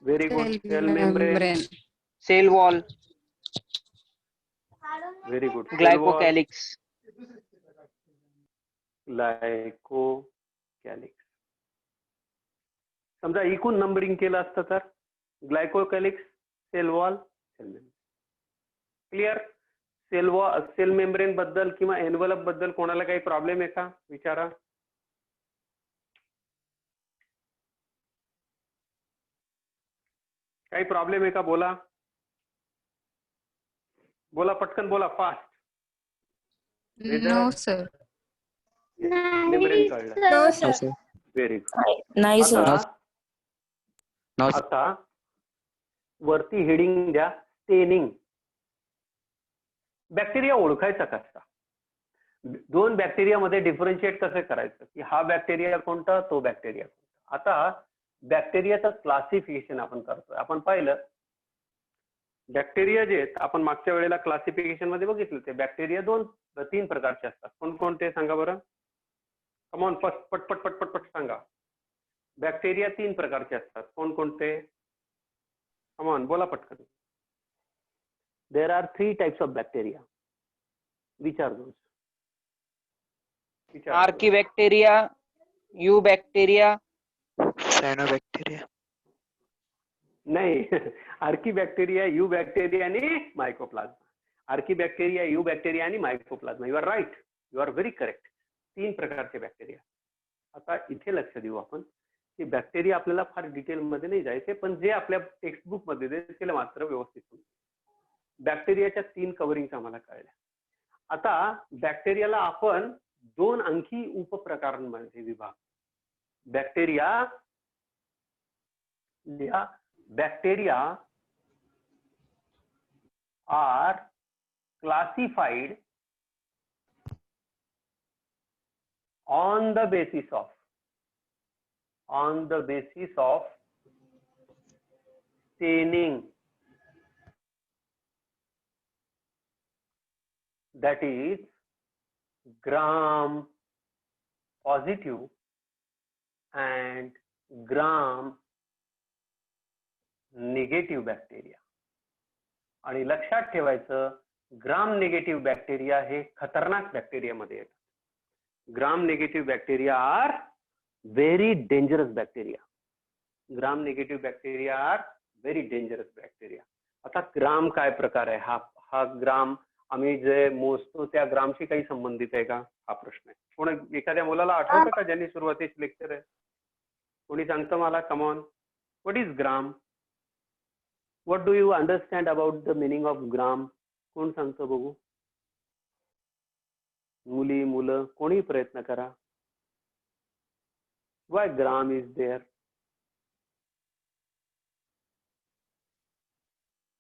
very good. Cell membrane. Cell wall, very good. Glycocalyx. Glycocalyx. समजा इकून नंबरिंग केलं असतं तर glycocalyx, cell wall, cell membrane. Clear? Cell membrane बद्दल किंवा एन्व्हलप बद्दल कोणाला काही प्रॉब्लेम आहे का? विचारा. काही प्रॉब्लेम आहे का? बोला बोला पटकन बोला, फास्ट. No sir. मेम्ब्रेन कळलं. No, no sir. Sir. Very good. नाही आता वरती हेडिंग द्या, स्टेनिंग. बॅक्टेरिया ओळखायचा कसा? 2 बॅक्टेरियामध्ये डिफरन्शिएट कसं करायचं की हा बॅक्टेरिया कोणता, तो बॅक्टेरिया कोणता? आता बॅक्टेरियाचं क्लासिफिकेशन आपण करतोय. आपण पाहिलं बॅक्टेरिया जे आहेत, आपण मागच्या वेळेला क्लासिफिकेशन मध्ये बघितलं, ते बॅक्टेरिया 3 प्रकारचे असतात. कोणकोणते सांगा बरं? कमॉन, पटपट पटपट पट सांगा. बॅक्टेरिया 3 प्रकारचे असतात. कोणकोणते? कमॉन बोला पटकन. There are 3 types of bacteria. Which are those? Archaebacteria, eubacteria, cyanobacteria. नाही, आर्किबॅक्टेरिया, यू बॅक्टेरिया आणि मायकोप्लाझ्मा. आर्किबॅक्टेरिया, यू बॅक्टेरिया आणि mycoplasma. You are right, you are very correct. 3 प्रकारचे बॅक्टेरिया. आता इथे लक्ष देऊ आपण की बॅक्टेरिया आपल्याला फार डिटेलमध्ये नाही जायचे, पण जे आपल्या टेक्स्टबुक मध्ये दिसतील त्याला मात्र व्यवस्थित समजून. बॅक्टेरियाच्या 3 कव्हरिंग आम्हाला कळल्या. आता बॅक्टेरियाला आपण 2 आणखी उपप्रकारांमध्ये विभाग. Bacteria are classified on the basis of staining, that is gram positive and gram negative bacteria. आणि लक्षात ठेवायचं, ग्राम निगेटिव्ह बॅक्टेरिया हे खतरनाक बॅक्टेरियामध्ये येतात. Gram negative bacteria are very dangerous bacteria. Gram negative bacteria are very dangerous bacteria. आता gram काय प्रकार आहे? हा ग्राम आम्ही जे मोजतो त्या ग्रामशी काही संबंधित आहे का? हा प्रश्न आहे. कोण एखाद्या मुलाला आठवतं का ज्यांनी सुरुवातीचे लेक्चर आहे? कोणी सांगतं मला? Come on, what is gram? What do you understand about the meaning of gram? कोण सांगतो बघू? मुली, मुलं, कोणी प्रयत्न करा. Why gram is there?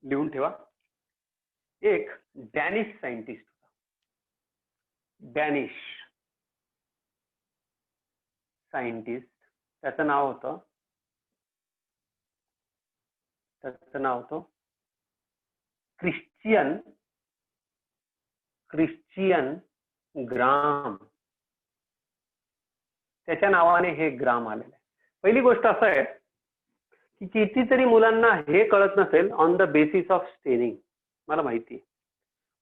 लिहून ठेवा. एक डॅनिश सायंटिस्ट होता. डॅनिश सायंटिस्ट, त्याचं नाव होतं क्रिश्चियन ख्रिश्चियन ग्राम, त्याच्या नावाने हे ग्राम आलेलं आहे. पहिली गोष्ट असं आहे की कितीतरी मुलांना हे कळत नसेल on the basis of staining. मला माहिती आहे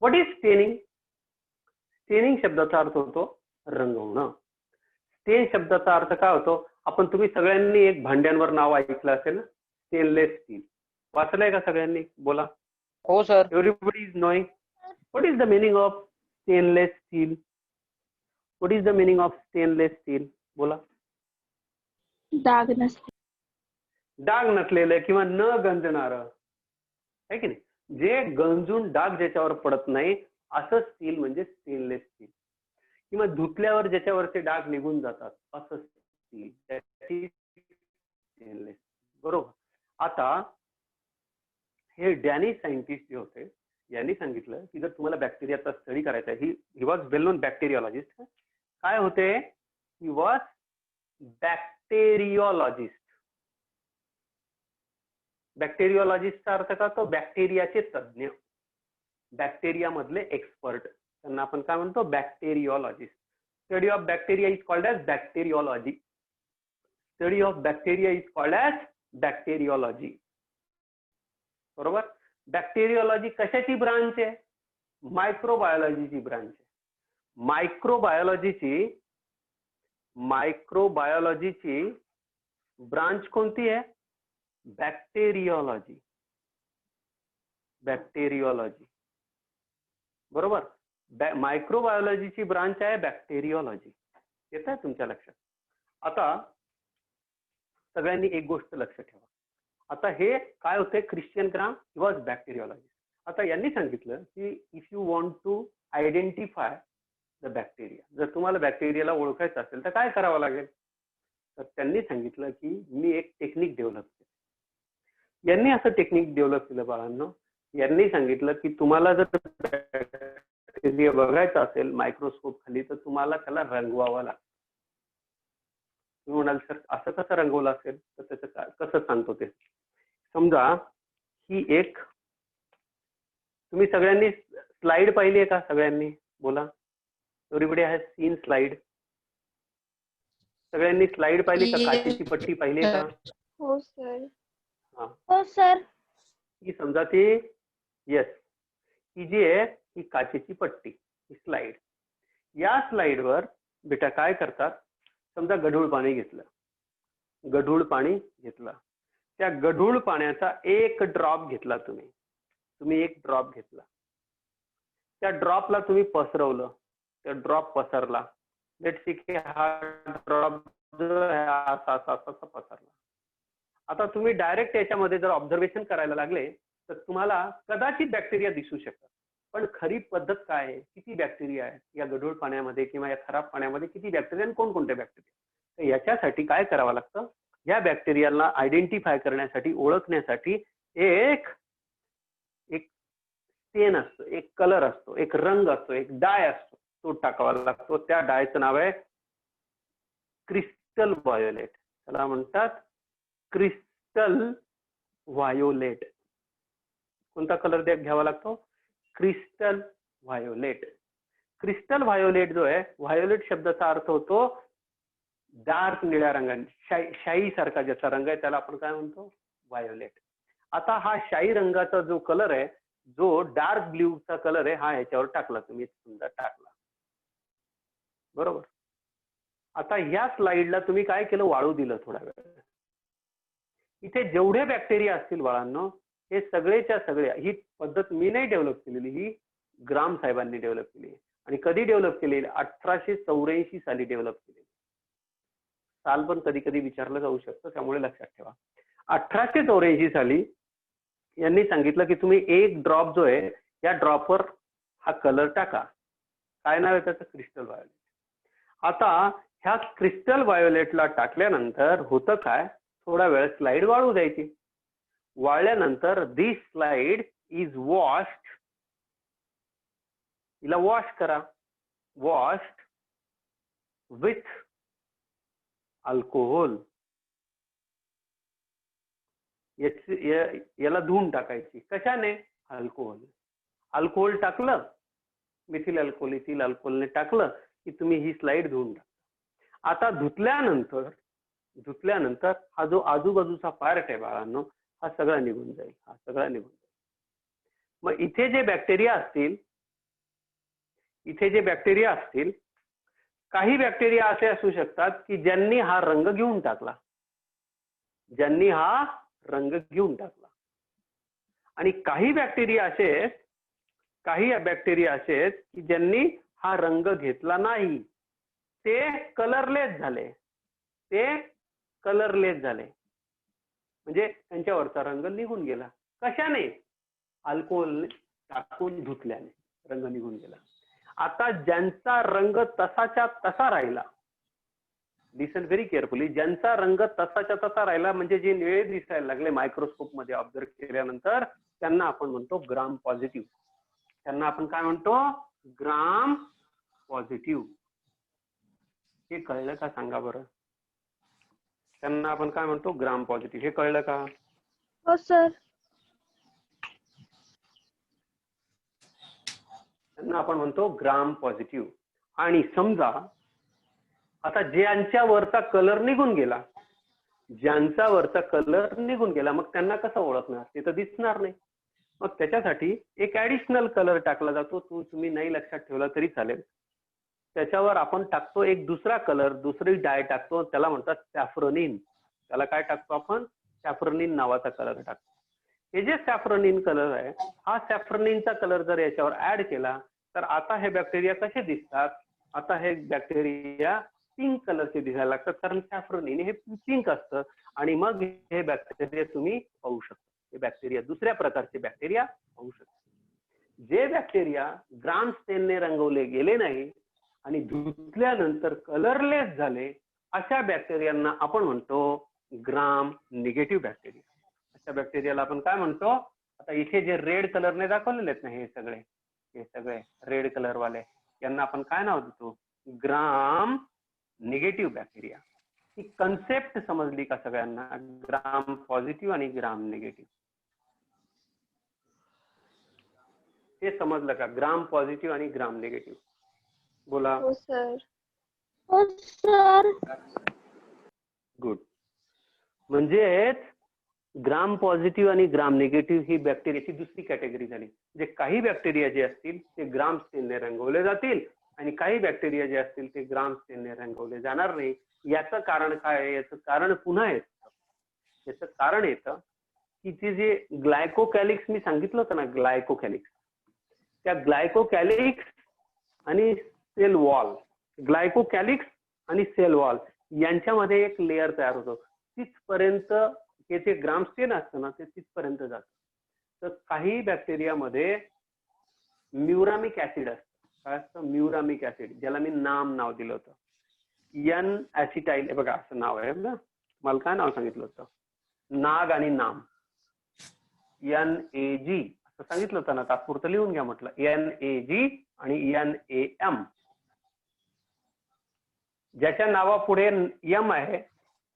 व्हॉट इज स्टेनिंग. स्टेनिंग शब्दाचा अर्थ होतो रंगवणं. स्टेन शब्दाचा अर्थ काय होतो, आपण तुम्ही सगळ्यांनी एक भांड्यांवर नाव ऐकलं असेल ना, स्टेनलेस स्टील. वाचलंय का सगळ्यांनी? बोला. हो sir. Everybody is knowing. What is the meaning of stainless steel? What is the meaning of stainless steel? बोला. डाग नसते. डाग नसलेलं किंवा न गंजणार आहे की नाही, जे गंजून डाग ज्याच्यावर पडत नाही असं स्टील म्हणजे स्टेनलेस स्टील. किंवा धुतल्यावर ज्याच्यावरचे डाग निघून जातात असं स्टील, स्टेनलेस. बरोबर. आता हे डॅनिश सायंटिस्ट जे होते यांनी सांगितलं की जर तुम्हाला बॅक्टेरियाचा स्टडी करायचा आहे, ही वॉज वेल नोन बॅक्टेरियोलॉजिस्ट. काय होते? He was बॅक्टेरियोलॉजिस्ट. बॅक्टेरियोलॉजिस्टचा अर्थ का? तो बॅक्टेरियाचे तज्ज्ञ, बॅक्टेरिया मधले एक्सपर्ट, त्यांना आपण काय म्हणतो? Bacteriologist. Study of bacteria is called as bacteriology. Study of bacteria is called as bacteriology. बरोबर. बॅक्टेरियोलॉजी कशाची ब्रांच आहे? मायक्रोबायोलॉजीची ब्रांच आहे. मायक्रोबायोलॉजीची ब्रांच कोणती आहे? बॅक्टेरियोलॉजी. बॅक्टेरियोलॉजी. बरोबर. मायक्रोबायोलॉजीची ब्रांच आहे बॅक्टेरियोलॉजी. येत आहे तुमच्या लक्षात? आता सगळ्यांनी एक गोष्ट लक्षात ठेवा. आता हे काय होते? Christian Gram was bacteriology. आता यांनी सांगितलं की if you want to identify the bacteria, जर तुम्हाला बॅक्टेरियाला ओळखायचं असेल तर काय करावं लागेल? तर त्यांनी सांगितलं की मी एक टेक्निक डेव्हलप केलं. यांनी असं टेक्निक डेव्हलप केलं बाळांनो. यांनी सांगितलं की तुम्हाला जर बॅक्टेरिया बघायचा असेल मायक्रोस्कोप खाली तर तुम्हाला त्याला रंगवावं लागतं. तुम्ही म्हणाल सर असं कसं रंगवलं असेल? तर त्याचं कसं सांगतो ते. समजा ही एक, तुम्ही सगळ्यांनी स्लाइड पाहिली आहे का? सगळ्यांनी बोला. Everybody has seen slide. सगळ्यांनी स्लाइड पाहिली का? काचेची पट्टी पाहिली का? हो सर. हा. हो सर. ही समजा ती, येस, ही जी आहे ही काचेची पट्टी, ही स्लाइड. या स्लाइडवर बेटा काय करतात? समजा गढूळ पाणी घेतलं. त्या गढूळ पाण्याचा एक ड्रॉप घेतला तुम्ही एक ड्रॉप घेतला. त्या ड्रॉपला तुम्ही पसरवलं. त्या ड्रॉप पसरला. लेट्स सी की हा ड्रॉप जो आहे असा पसरला. आता तुम्ही डायरेक्ट याच्यामध्ये जर ऑब्झर्वेशन करायला लागले तर तुम्हाला कदाचित बॅक्टेरिया दिसू शकतात. पण खरी पद्धत काय आहे? किती बॅक्टेरिया आहेत या गढूळ पाण्यामध्ये किंवा या खराब पाण्यामध्ये? किती बॅक्टेरिया आणि कोणकोणते बॅक्टेरिया? तर याच्यासाठी काय करावं लागतं? या बॅक्टेरियाला आयडेंटिफाय करण्यासाठी, ओळखण्यासाठी एक स्टेन असतो, एक कलर असतो, एक रंग असतो, एक डाय असतो, तो टाकावा लागतो. त्या डायचं नाव आहे क्रिस्टल व्हायोलेट. त्याला म्हणतात क्रिस्टल व्हायोलेट. कोणता कलर घ्यावा लागतो? Crystal violet. क्रिस्टल व्हायोलेट जो आहे, व्हायोलेट शब्दाचा अर्थ होतो डार्क निळ्या रंगाने, शाई सारखा ज्याचा रंग आहे त्याला आपण काय म्हणतो? व्हायोलेट. आता हा शाई रंगाचा जो कलर आहे, जो डार्क ब्ल्यूचा कलर आहे, हा ह्याच्यावर टाकला तुम्ही, समजा टाकला. बरोबर. आता ह्या स्लाइडला तुम्ही काय केलं? वाळू दिलं थोडा वेळ. इथे जेवढे बॅक्टेरिया असतील बाळांनो, हे सगळेच्या सगळे, ही पद्धत मी नाही डेव्हलप केलेली, ही ग्राम साहेबांनी डेव्हलप केली. आणि कधी डेव्हलप केलेली? 1884 साली डेव्हलप केलेली. साल पण कधी कधी विचारलं जाऊ शकतं, त्यामुळे लक्षात ठेवा. 1884 साली यांनी सांगितलं की तुम्ही एक ड्रॉप जो आहे, या ड्रॉपवर हा कलर टाका. काय नाव आहे त्याचं? Crystal violet. आता ह्या क्रिस्टल व्हायोलेटला टाकल्यानंतर होतं काय? थोडा वेळ स्लाइड वाळू द्यायची. वाळल्यानंतर दिस स्लाइड इज वॉश्ड. हिला वॉश करा. Washed with alcohol. याला धुवून टाकायची. कशाने? अल्कोहोल. अल्कोहोल टाकलं मिथिल अल्कोहोल इथिल अल्कोहोलने टाकलं की तुम्ही ही स्लाइड धुवून टाका. आता धुतल्यानंतर हा जो आजूबाजूचा पार्ट आहे बाळांनो, हा सगळा निघून जाईल. हा सगळा निघून जाईल. मग इथे जे बॅक्टेरिया असतील, काही बॅक्टेरिया असे असू शकतात की ज्यांनी हा रंग घेऊन टाकला. आणि काही बॅक्टेरिया असे आहेत की ज्यांनी हा रंग घेतला नाही. ते कलरलेस झाले. म्हणजे त्यांच्यावरचा रंग निघून गेला. कशाने? अल्कोहोल टाकून धुतल्याने रंग निघून गेला. आता ज्यांचा रंग तसाच्या तसा राहिला, लिसन व्हेरी केअरफुली, ज्यांचा रंग तसाच्या तसा राहिला म्हणजे जे निळे दिसायला लागले मायक्रोस्कोप मध्ये ऑब्झर्व केल्यानंतर, त्यांना आपण म्हणतो ग्राम पॉझिटिव्ह. त्यांना आपण काय म्हणतो? ग्राम पॉझिटिव्ह. हे कळलं का सांगा बरं? त्यांना आपण काय म्हणतो? ग्राम पॉझिटिव्ह. हे कळलं का? हो सर. त्यांना आपण म्हणतो ग्राम पॉझिटिव्ह. आणि समजा आता ज्यांच्या वरचा कलर निघून गेला, मग त्यांना कसं ओळखणार? ते तर दिसणार नाही. मग त्याच्यासाठी एक ऍडिशनल कलर टाकला जातो. तुम्ही नाही लक्षात ठेवला तरी चालेल. त्याच्यावर आपण टाकतो एक दुसरा कलर, दुसरी डाय टाकतो, त्याला म्हणतात सॅफ्रोनिन. त्याला काय टाकतो आपण? सॅफ्रोनिन नावाचा कलर टाकतो. हे जे सॅफ्रोनिन कलर आहे, हा सॅफ्रोनिनचा कलर जर याच्यावर ऍड केला तर आता हे बॅक्टेरिया कसे दिसतात? आता हे बॅक्टेरिया पिंक कलरचे दिसायला लागतात, कारण सॅफ्रोनिन हे पिंक असतं. आणि मग हे बॅक्टेरिया तुम्ही पाहू शकता. हे बॅक्टेरिया दुसऱ्या प्रकारचे बॅक्टेरिया पाहू शकता. जे बॅक्टेरिया ग्राम स्टेनने रंगवले गेले नाही आणि धुतल्यानंतर कलरलेस झाले, अशा बॅक्टेरियांना आपण म्हणतो ग्राम निगेटिव्ह बॅक्टेरिया. अशा बॅक्टेरियाला आपण काय म्हणतो? आता इथे जे रेड कलरने दाखवलेले आहेत ना, हे सगळे रेड कलर वाले, यांना आपण काय नाव देतो? ग्राम निगेटिव्ह बॅक्टेरिया. ही कन्सेप्ट समजली का सगळ्यांना? ग्राम पॉझिटिव्ह आणि ग्राम निगेटिव्ह हे समजलं का? ग्राम पॉझिटिव्ह आणि ग्राम निगेटिव्ह. बोला. हो सर. हो सर. गुड. म्हणजेच ग्राम पॉझिटिव्ह आणि ग्राम निगेटिव्ह ही बॅक्टेरियाची दुसरी कॅटेगरी झाली. जे काही बॅक्टेरिया जे असतील ते ग्राम स्टेनने रंगवले जातील आणि काही बॅक्टेरिया जे असतील ते ग्राम स्टेनने रंगवले जाणार नाही. याचं कारण काय आहे? याचं कारण पुन्हा येतं. याचं कारण येतं की ते जे ग्लायकोकॅलिक्स मी सांगितलं होतं ना, ग्लायकोकॅलिक्स, त्या ग्लायकोकॅलिक्स आणि सेल वॉल, ग्लायकोकॅलिक्स आणि सेल वॉल यांच्यामध्ये एक लेअर तयार होतो. तिथपर्यंत हे जे ग्राम स्टेन असतं ना, ते तिथपर्यंत जातं. तर काही बॅक्टेरियामध्ये म्युरामिक ऍसिड असतं. काय असतं? म्युरामिक ऍसिड, ज्याला मी नाव दिलं होतं एन ऍसिटाइल. हे बघा, असं नाव आहे ना. मला काय नाव सांगितलं होतं? नाग आणि नाम, NAG असं सांगितलं होतं ना. तात्पुरतं लिहून घ्या म्हटलं. NAG आणि NAM. ज्याच्या नावापुढे M आहे,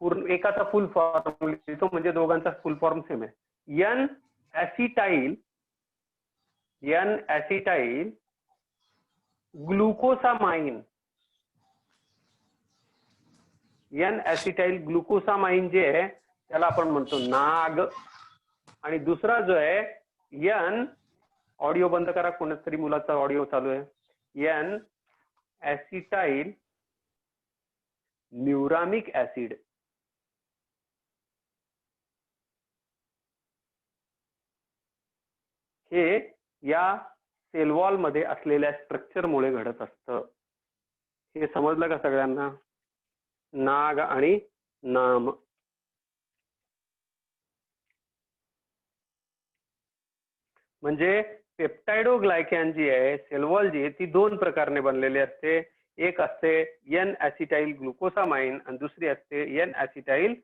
पूर्ण एकाचा फुल फॉर्म लिहितो म्हणजे दोघांचा फुल फॉर्म सेम आहे. N acetyl ग्लुकोसामाइन. एन ऍसिटाइल ग्लुकोसामाइन जे आहे त्याला आपण म्हणतो नाग. आणि दुसरा जो आहे एन, ऑडिओ बंद करा, कोणतरी मुलाचा ऑडिओ चालू आहे. N acetyl muramic acid. हे या सेल वॉल मध्ये असलेल्या स्ट्रक्चर मुळे घडत असतं. हे समजलं का सगळ्यांना? नाग आणि नाम. म्हणजे पेप्टाइडोग्लायकॅन जी आहे, सेल वॉल जी आहे, ती दोन प्रकारने बनलेली असते. एक असते एन ऍसिटाइल ग्लुकोसामाइन आणि दुसरी असते एन ऍसिटाइल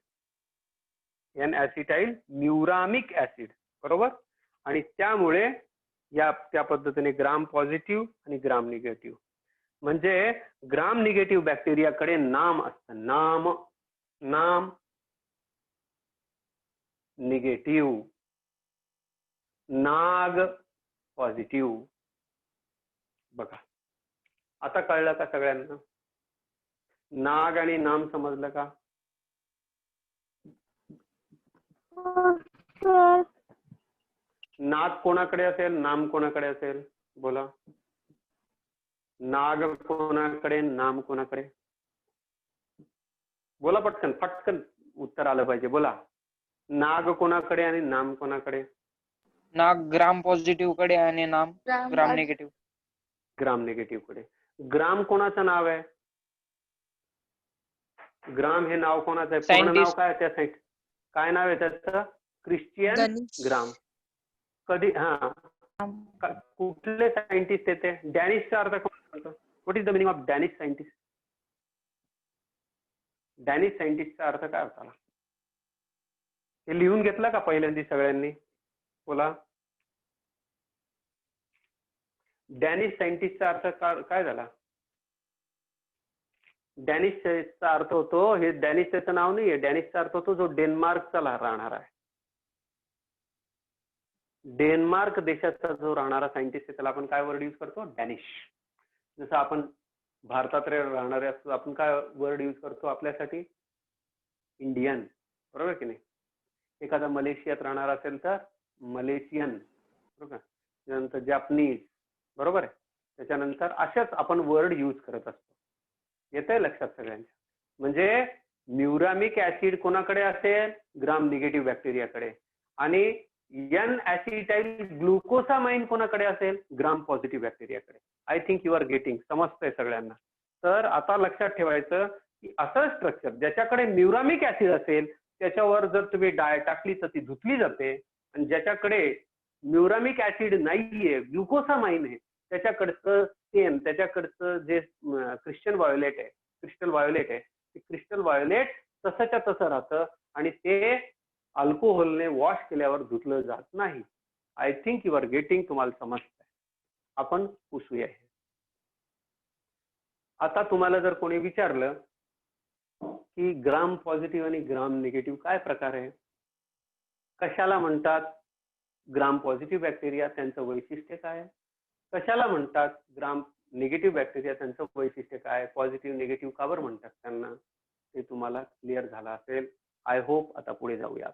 म्युरामिक ऍसिड. बरोबर? आणि त्यामुळे त्या पद्धतीने ग्राम पॉझिटिव्ह आणि ग्राम निगेटिव्ह. म्हणजे ग्राम निगेटिव्ह बॅक्टेरियाकडे नाम असतं. नाम निगेटिव्ह, नाग पॉझिटिव्ह. बघा आता कळलं का सगळ्यांना? नाग आणि नाम समजलं का? हो सर. नाग कोणाकडे असेल, नाम कोणाकडे असेल? बोला. नाग कोणाकडे, नाम कोणाकडे? बोला पटकन पटकन, उत्तर आलं पाहिजे. बोला. नाग कोणाकडे आणि नाम कोणाकडे? नाग ग्राम पॉझिटिव्ह कडे आणि नाम ग्राम ग्राम निगेटिव्ह. ग्राम निगेटिव्ह कडे. ग्राम कोणाचं नाव आहे? ग्राम हे नाव कोणाचं आहे? पूर्ण नाव Scientist. काय आहे त्या साईट? काय नाव आहे त्याचं? क्रिश्चियन गणेश. ग्राम. कधी कुठले सायंटिस्ट येते? डॅनिशचा अर्थ कोण सांगतो? What is the meaning of Danish scientist? डॅनिश सायंटिस्टचा अर्थ काय होता? हे लिहून घेतलं का पहिल्यांदा सगळ्यांनी? बोला. डॅनिश सायंटिस्टचा अर्थ काय झाला? डॅनिशचा अर्थ होतो, हे डॅनिश त्याचं नाव नाहीये, डॅनिशचा अर्थ होतो जो डेन्मार्कचा राहणारा आहे. डेन्मार्क देशाचा जो राहणारा सायंटिस्ट आहे त्याला आपण काय वर्ड यूज करतो? डॅनिश. जसं आपण भारतात राहणारे असतो, आपण काय वर्ड यूज करतो आपल्यासाठी? इंडियन. बरोबर की नाही? एखादा मलेशियात राहणार असेल तर मलेशियन. बरोबर. त्यानंतर जॅपनीज. बरोबर आहे. त्याच्यानंतर अशाच आपण वर्ड यूज करत असतो. येतंय लक्षात सगळ्यांच्या? म्हणजे म्युरामिक ऍसिड कोणाकडे असेल? ग्राम निगेटिव्ह बॅक्टेरियाकडे. आणि एन ऍसिटाइल ग्लुकोसामाइन कोणाकडे असेल? ग्राम पॉझिटिव्ह बॅक्टेरियाकडे. I think you are getting. समजतंय सगळ्यांना? तर आता लक्षात ठेवायचं की असं स्ट्रक्चर ज्याच्याकडे म्युरामिक ऍसिड असेल त्याच्यावर जर तुम्ही डाय टाकली तर ती धुतली जाते, आणि ज्याच्याकडे म्युरामिक ऍसिड नाहीये, ग्लुकोसामाइन आहे, त्याच्याकडचं सेम, त्याच्याकडचं जे क्रिस्टल व्हायोलेट आहे, ते क्रिस्टल व्हायोलेट तसंच्या तसं राहतं आणि ते अल्कोहोलने वॉश केल्यावर धुतलं जात नाही. I think you are getting. तुम्हाला समजतंय? आपण पुसूया हे. आता तुम्हाला जर कोणी विचारलं की ग्राम पॉझिटिव्ह आणि ग्राम निगेटिव्ह काय प्रकार आहे, कशाला म्हणतात ग्राम पॉझिटिव्ह बॅक्टेरिया, त्यांचं वैशिष्ट्य काय, कशाला म्हणतात ग्राम निगेटिव्ह बॅक्टेरिया, त्यांचं वैशिष्ट्य काय, पॉझिटिव्ह निगेटिव्ह का बरं म्हणतात त्यांना, ते तुम्हाला क्लिअर झालं असेल. I hope. आता पुढे जाऊया.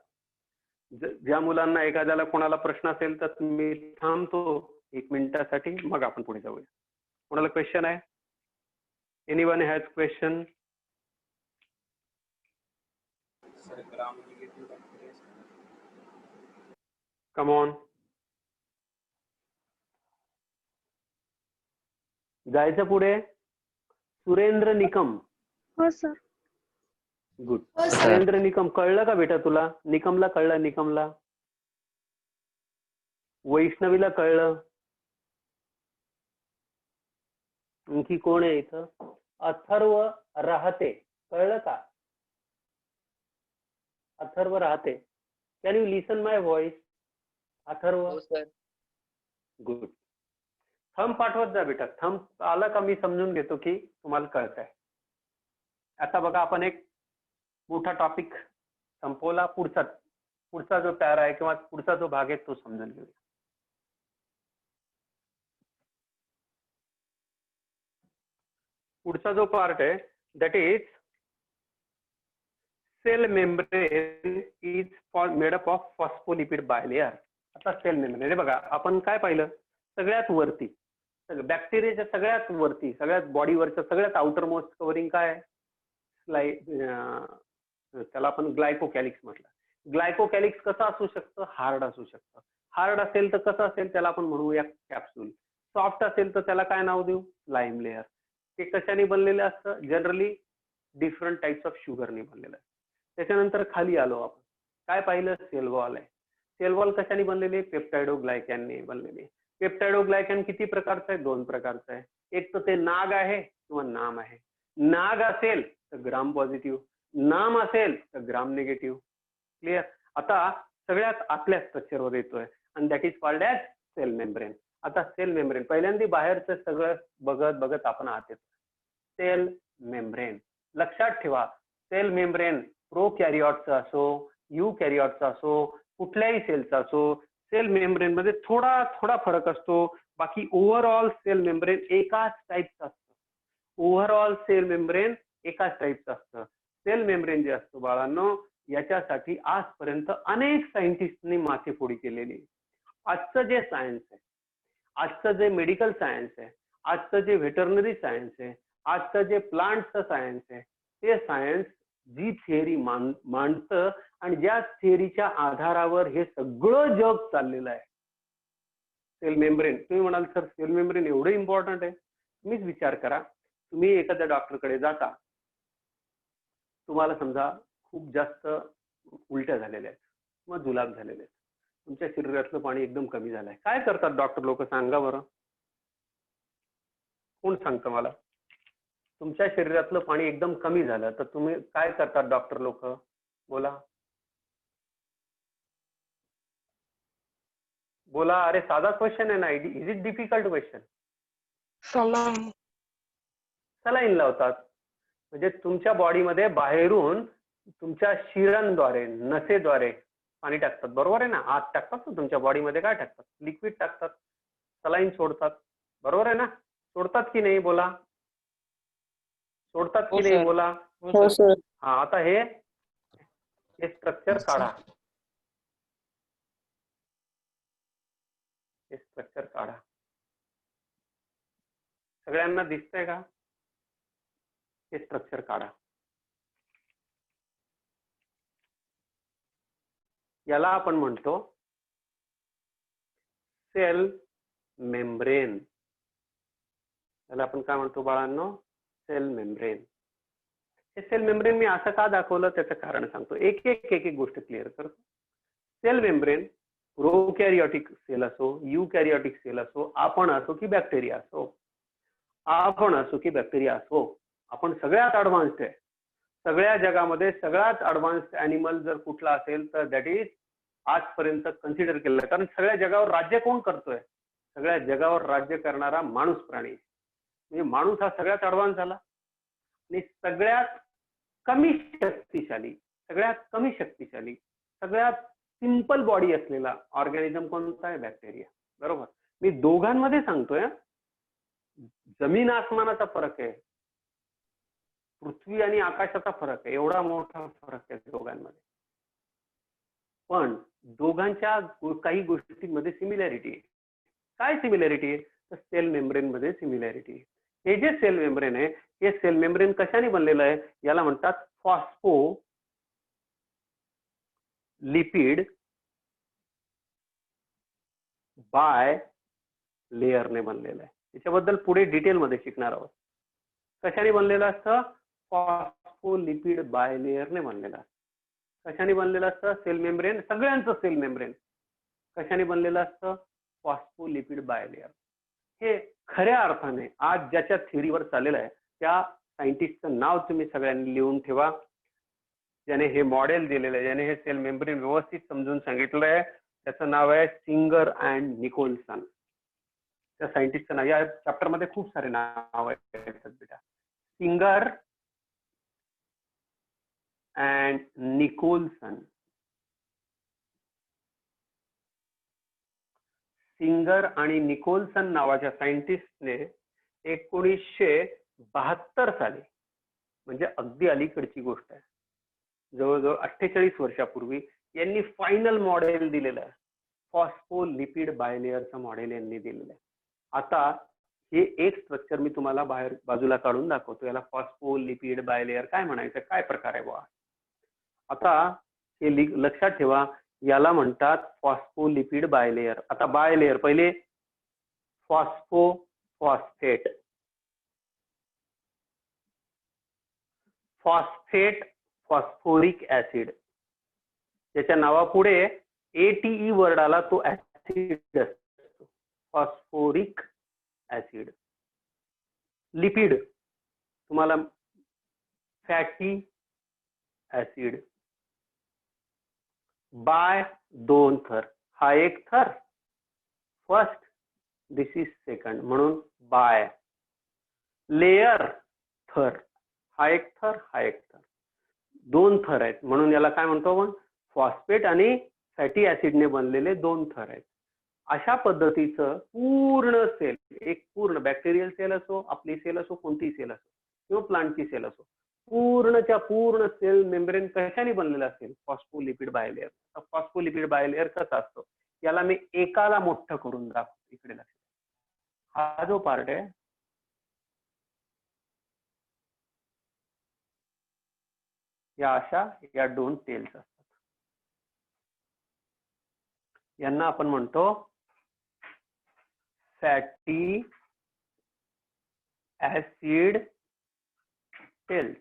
ज्या मुलांना एखाद्याला कोणाला प्रश्न असेल तर मी थांबतो 1 मिनिटासाठी, मग आपण पुढे जाऊया. कोणाला क्वेश्चन आहे? Anyone has question? Come on. जायचं पुढे. सुरेंद्र निकम. हो सर. गुड. सुरेंद्र निकम कळलं का बेटा तुला? निकमला कळलं? निकमला. वैष्णवीला कळलं? आणखी कोण आहे इथं? अथर्व राहते. कळलं का? अथर्व राहते. Can you listen my voice? Atharva. Good. Thumb पाठवत जा बेटा. थंब आला का मी समजून घेतो की तुम्हाला कळतंय. आता बघा आपण एक मोठा टॉपिक संपवला. पुढचा जो पॅरा आहे किंवा पुढचा जो भाग आहे तो समजून घेऊया. पुढचा जो पार्ट आहे that is cell membrane is made up of phospholipid bilayer. आता सेल मेम्ब्रेन बघा आपण काय पाहिलं, सगळ्यात वरती बॅक्टेरियाच्या सगळ्यात वरती, सगळ्यात बॉडीवरच्या सगळ्यात आउटर मोस्ट कव्हरिंग काय आहे? त्याला आपण ग्लायकोकॅलिक्स म्हटलं. ग्लायकोकॅलिक्स कसं असू शकतं? हार्ड असू शकतं. हार्ड असेल तर कसं असेल? त्याला आपण म्हणूया कॅप्सूल. सॉफ्ट असेल तर त्याला काय नाव देऊ? Lime layer. ते कशाने बनलेलं असतं? जनरली डिफरंट टाइप्स ऑफ शुगरने बनलेलं असतं. त्याच्यानंतर खाली आलो आपण, काय पाहिलं? सेल वॉल आहे. सेल वॉल कशाने बनलेले? पेप्टाइडोग्लायकॅनने बनलेले. पेप्टाइडोग्लायकॅन किती प्रकारचं आहे? 2 प्रकारचं आहे. एक तर ते नाग आहे किंवा नाम आहे. नाग असेल तर ग्राम पॉझिटिव्ह, नाम असेल तर ग्राम निगेटिव्ह. क्लिअर? आता सगळ्यात आतल्या स्ट्रक्चरवर येतोय आणि that is called as cell membrane. आता सेल मेम्ब्रेन पहिल्यांदा बाहेरचं सगळं बघत आपण आत येतो. सेल मेम्ब्रेन लक्षात ठेवा. सेल मेम्ब्रेन प्रोकॅरियोटचा असो, युकॅरियोटचा असो, कुठल्याही सेलचा असो, सेल मेम्ब्रेन मध्ये थोडा फरक असतो. बाकी ओव्हरऑल सेल मेम्ब्रेन एकाच टाईपचं असतं. ओव्हरऑल सेल मेम्ब्रेन एकाच टाईपचं असतं. सेल मेम्ब्रेन जे असतं बाळांनो, याच्यासाठी आजपर्यंत अनेक सायंटिस्टनी माथेफोडी केलेली आहे. आजचं जे सायन्स आहे, आजचं जे मेडिकल सायन्स आहे, आजचं जे व्हेटरनरी सायन्स आहे, आजचं जे प्लांटचं सायन्स आहे, ते सायन्स जी थिअरी मांडतं आणि ज्या थिअरीच्या आधारावर हे सगळं जग चाललेलं आहे. सेल मेम्ब्रेन, तुम्ही म्हणाल सर सेल मेम्ब्रेन एवढं इम्पॉर्टंट आहे. तुम्हीच विचार करा, तुम्ही एखाद्या डॉक्टरकडे जाता, तुम्हाला समजा खूप जास्त उलट्या झालेल्या आहेत किंवा जुलाब झालेले आहेत, तुमच्या शरीरातलं पाणी एकदम कमी झालंय, काय करतात डॉक्टर लोक सांगा बरं? कोण सांगतं मला? तुमच्या शरीरातलं पाणी एकदम कमी झालं तर तुम्ही काय करतात डॉक्टर लोक? बोला बोला. अरे साधा क्वेश्चन आहे ना. Is it difficult question? Saline लावतात. म्हणजे तुमच्या बॉडीमध्ये बाहेरून तुमच्या शिरांद्वारे, नसेद्वारे पाणी टाकतात, बरोबर आहे ना? आत टाकतात ना तुमच्या बॉडीमध्ये, काय टाकतात? लिक्विड टाकतात, सलाईन सोडतात, बरोबर आहे ना? सोडतात की नाही? बोला. सोडतात की नाही? बोला. हो सर. हा, आता हे स्ट्रक्चर काढा. हे स्ट्रक्चर काढा. सगळ्यांना दिसतंय का? हे स्ट्रक्चर काढा. याला आपण म्हणतो सेल मेम्ब्रेन. याला आपण काय म्हणतो बाळांनो? Cell membrane. हे सेल मेम्ब्रेन मी असं का दाखवलं त्याचं कारण सांगतो. एक एक गोष्ट क्लिअर करतो. सेल मेम्ब्रेन प्रोकॅरियोटिक सेल असो, युकॅरियोटिक सेल असो, आपण असो की बॅक्टेरिया असो, आपण असो की बॅक्टेरिया असो, आपण सगळ्यात ऍडव्हान्स्ड आहे. सगळ्या जगामध्ये सगळ्यात ऍडव्हान्स्ड अॅनिमल जर कुठला असेल तर दॅट इज आजपर्यंत कन्सिडर केलं. कारण सगळ्या जगावर राज्य कोण करतोय? सगळ्या जगावर राज्य करणारा माणूस प्राणी. म्हणजे माणूस हा सगळ्यात ऍडव्हान्स झाला आणि सगळ्यात कमी शक्तिशाली, सगळ्यात सिंपल बॉडी असलेला ऑर्गॅनिझम कोणता आहे? बॅक्टेरिया. बरोबर. मी दोघांमध्ये सांगतोय, जमीन आसमानाचा फरक आहे, पृथ्वी आणि आकाशाचा फरक आहे, एवढा मोठा फरक आहे दोघांमध्ये. पण दोघांच्या काही गोष्टींमध्ये सिमिलॅरिटी आहे. काय सिमिलॅरिटी आहे? तर सेल मेम्ब्रेन मध्ये सिमिलॅरिटी आहे. हे जे सेल मेम्ब्रेन आहे, हे सेल मेम्ब्रेन कशाने बनलेलं आहे? याला म्हणतात फॉस्फो लिपिड बाय लेअरने बनलेलं आहे. त्याच्याबद्दल पुढे डिटेलमध्ये शिकणार आहोत. कशाने बनलेलं असतं? फॉस्फोलिपिड बाय लेअरने बनलेलं असतं. कशाने बनलेलं असतं? सेल मेम्ब्रेन, सगळ्यांचं सेल मेम्ब्रेन कशाने बनलेलं असतं? Phospholipid bilayer. हे खऱ्या अर्थाने आज ज्याच्या थिअरीवर चाललेलं आहे त्या सायंटिस्टचं नाव तुम्ही सगळ्यांनी लिहून ठेवा, ज्याने हे मॉडेल दिलेलं आहे, ज्याने हे सेल मेम्ब्रेन व्यवस्थित समजून सांगितलं आहे. त्याचं नाव आहे सिंगर अँड निकोलसन. त्या सायंटिस्टचं नाव, या चॅप्टर मध्ये खूप सारे नाव आहेत बेटा. Singer and Nicolson. सिंगर आणि निकोलसन नावाच्या सायंटिस्टने 1972 साली, म्हणजे अगदी अलीकडची गोष्ट आहे, जवळजवळ 48 वर्षापूर्वी यांनी फायनल मॉडेल दिलेलं आहे. फॉस्फोलिपिड बायलेअरचं मॉडेल यांनी दिलेलं आहे. आता हे एक स्ट्रक्चर मी तुम्हाला बाहेर बाजूला काढून दाखवतो. याला फॉस्फोलिपिड बायलेअर काय म्हणायचं, काय प्रकार आहे बुवा. आता हे लक्षात ठेवा, याला म्हणतात फॉस्फोलिपिड बायलेअर. आता बायलेअर पहिले फॉस्फेट, फॉस्फोरिक ऍसिड. त्याच्या नावापुढे ATE वर्ड आला, तो ऍसिड असतो, फॉस्फोरिक ऍसिड. लिपिड तुम्हाला फॅटी ऍसिड. बाय 2 थर, हा एक थर, फर्स्ट, दिस इज सेकंड, म्हणून बाय. लेयर थर, हा एक थर, हा एक थर, 2 थर आहेत म्हणून याला काय म्हणतो आपण? फॉस्फेट आणि फॅटी ऍसिडने बनलेले 2 थर आहेत. अशा पद्धतीचं पूर्ण सेल, एक पूर्ण बॅक्टेरियल सेल असो, आपली सेल असो, कोणतीही सेल असो किंवा प्लांटची सेल असो, पूर्णच्या पूर्ण सेल मेम्ब्रेन कशाने बनलेला असेल? फॉस्फोलिपिड बायलेअर. फॉस्फोलिपिड बायलेअर कसा असतो? याला मी एकाला मोठं करून दाखवतो. इकडे लक्ष द्या. हा जो पार्ट आहे, या दोन टेल्स असतात. यांना आपण म्हणतो फॅटी ऍसिड टेल्स.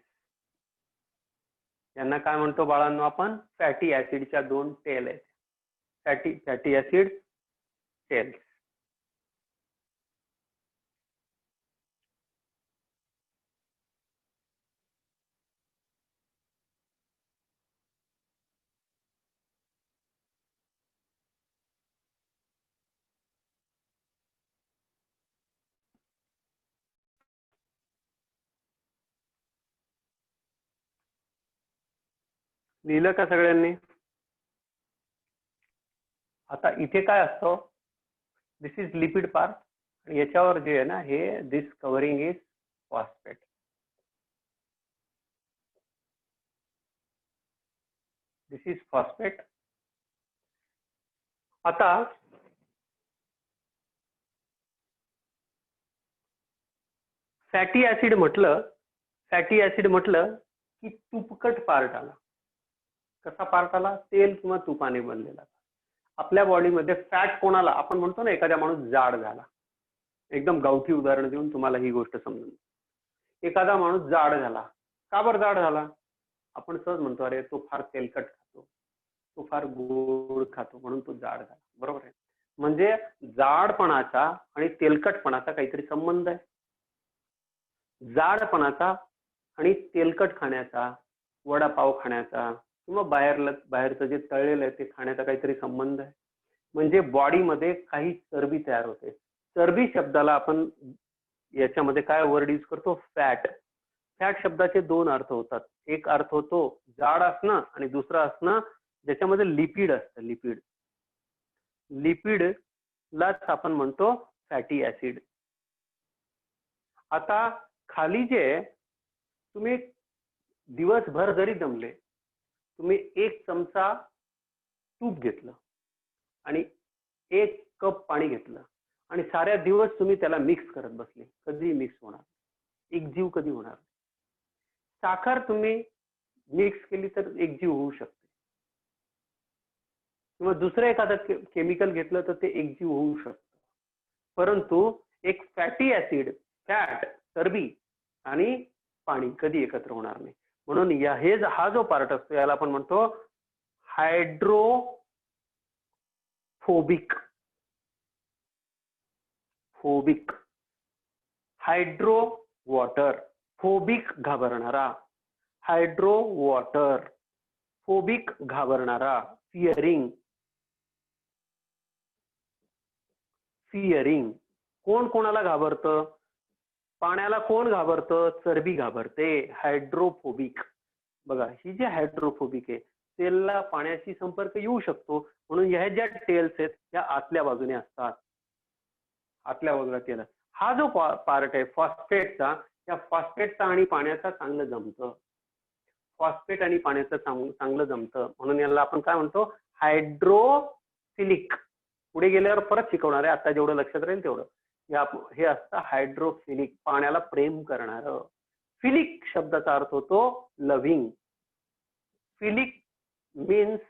यांना काय म्हणतो बाळांनो आपण? फॅटी ऍसिडच्या दोन टेल आहेत. Fatty acid tails. लिहिलं का सगळ्यांनी? आता इथे काय असतं? This is lipid part. याच्यावर जे आहे ना, हे this covering is phosphate. This is phosphate. आता फॅटी ऍसिड म्हटलं की तुपकट पार्ट आला. कसा पार्ट आला? तेल किंवा तुपाने बनलेला. आपल्या बॉडीमध्ये फॅट कोणाला आपण म्हणतो ना, एखाद्या माणूस जाड झाला. एकदम गावठी उदाहरण देऊन तुम्हाला ही गोष्ट समजून. एखादा माणूस जाड झाला. का बरं जाड झाला? आपण सहज म्हणतो अरे तो फार तेलकट खातो, तो फार गोड खातो, म्हणून तो जाड झाला. बरोबर आहे? म्हणजे जाडपणाचा आणि तेलकटपणाचा काहीतरी संबंध आहे. जाडपणाचा आणि तेलकट खाण्याचा, वडापाव खाण्याचा किंवा बाहेरचं जे तळलेलं आहे ते खाण्याचा काहीतरी संबंध आहे. म्हणजे बॉडीमध्ये काही चरबी तयार होते. चरबी शब्दाला आपण याच्यामध्ये काय वर्ड यूज करतो? फॅट. फॅट शब्दाचे दोन अर्थ होतात. एक अर्थ होतो जाड असणं आणि दुसरा असणं ज्याच्यामध्ये लिपिड असतं. लिपिडलाच आपण म्हणतो फॅटी ऍसिड. आता खाली जे तुम्ही दिवसभर जरी दमले, तुम्ही 1 चमचा तूप घेतलं आणि 1 कप पाणी घेतलं आणि साऱ्या दिवस तुम्ही त्याला मिक्स करत बसले, कधी मिक्स होणार? एकजीव कधी होणार? साखर तुम्ही मिक्स केली तर एकजीव होऊ शकते किंवा दुसरं एखादं केमिकल घेतलं तर ते एकजीव होऊ शकतं. परंतु एक फॅटी ऍसिड, फॅट, चरबी आणि पाणी कधी एकत्र होणार नाही. म्हणून हा जो पार्ट असतो याला आपण म्हणतो हायड्रोफोबिक. हायड्रो वॉटर, फोबिक घाबरणारा. हायड्रो वॉटर, फोबिक घाबरणारा. फिअरिंग. कोण कोणाला घाबरतं? पाण्याला कोण घाबरतं? चरबी घाबरते. हायड्रोफोबिक. बघा, ही जी हायड्रोफोबिक आहे, तेलला पाण्याशी संपर्क येऊ शकतो, म्हणून ह्या ज्या टेल्स आहेत त्या आतल्या बाजूने असतात. आतल्या बाजूला तेल. हा जो पार्ट आहे फॉस्फेटचा, त्या फॉस्फेटचा आणि पाण्याचा चांगलं जमतं. फॉस्फेट आणि पाण्याचं चांगलं जमतं, म्हणून याला आपण काय म्हणतो? हायड्रोफिलिक. पुढे गेल्यावर परत शिकवणार आहे, आता जेवढं लक्षात राहील तेवढं. हे असतं हायड्रोफिलिक, पाण्याला प्रेम करणारं. फिलिक शब्दाचा अर्थ होतो लव्हिंग. Philic means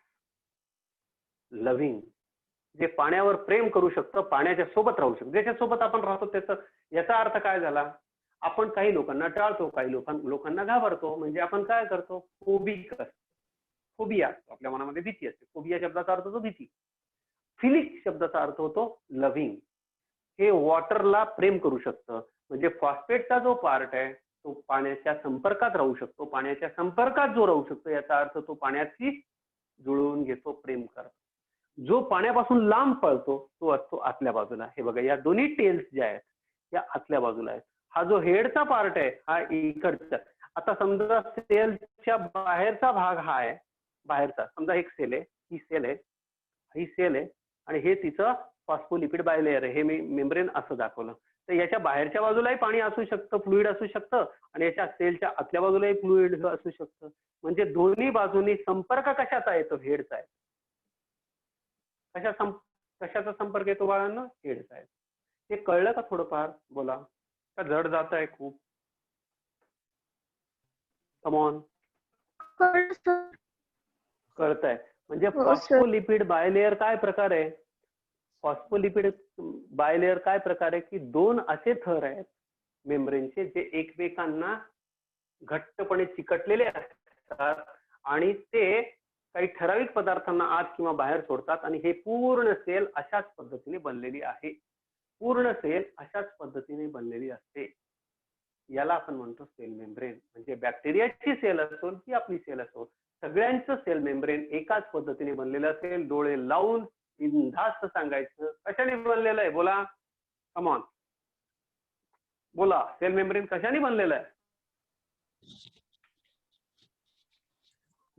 loving. जे पाण्यावर प्रेम करू शकतं, पाण्याच्या सोबत राहू शकतं. ज्याच्यासोबत आपण राहतो याचा अर्थ काय झाला? आपण काही लोकांना टाळतो, काही लोकांना घाबरतो. म्हणजे आपण काय करतो? फोबिक असतो. फोबिया, आपल्या मनामध्ये भीती असते. फोबिया शब्दाचा अर्थ होतो भीती. फिलिक शब्दाचा अर्थ होतो लव्हिंग. हे वॉटरला प्रेम करू शकतं. म्हणजे फॉस्फेटचा जो पार्ट आहे तो पाण्याच्या संपर्कात राहू शकतो. पाण्याच्या संपर्कात जो राहू शकतो याचा अर्थ तो पाण्याशी जुळवून घेतो, प्रेम करतो. जो पाण्यापासून लांब पळतो तो असतो आतल्या बाजूला. हे बघा, या दोन्ही टेल्स ज्या आहेत या आतल्या बाजूला आहेत. हा जो हेडचा पार्ट आहे हा इकडचा. आता समजा सेलच्या बाहेरचा भाग हा आहे, बाहेरचा. समजा एक सेल आहे, ही सेल आहे आणि हे तिचं फॉस्फोलिपिड बायलेयर आहे. हे मी मेम्ब्रेन असं दाखवलं. तर याच्या बाहेरच्या बाजूलाही पाणी असू शकतं, फ्लुइड असू शकतं, आणि याच्या सेलच्या आतल्या बाजूलाही फ्लुइड असू शकतं. म्हणजे दोन्ही बाजूनी संपर्क कशाचा येतो? हेडचा आहे. कशाचा संपर्क येतो बाळांनो? हेडचा आहे. हे कळलं का थोडंफार? बोला. का जड जात आहे खूप? कमॉन. कळलं सर. कळतंय. म्हणजे हो, सर. फॉस्फोलिपिड बायलेयर काय प्रकार आहे? फॉस्फोलिपिड बायलेयर काय प्रकार आहे की दोन असे थर आहेत मेम्ब्रेनचे जे एकमेकांना घट्टपणे चिकटलेले असतात आणि ते काही ठराविक पदार्थांना आत किंवा बाहेर सोडतात आणि हे पूर्ण सेल अशाच पद्धतीने बनलेली आहे. पूर्ण सेल अशाच पद्धतीने बनलेली असते. याला आपण म्हणतो सेल मेम्ब्रेन. म्हणजे बॅक्टेरियाची सेल असो की आपली सेल असो, सगळ्यांचं सेल मेम्ब्रेन एकाच पद्धतीने बनलेलं असेल. डोळे लावून बिनधास्त सांगायचं कशाने बनलेलं आहे? बोला. कमॉन बोला. सेल मेम्ब्रेन कशाने बनलेलं आहे?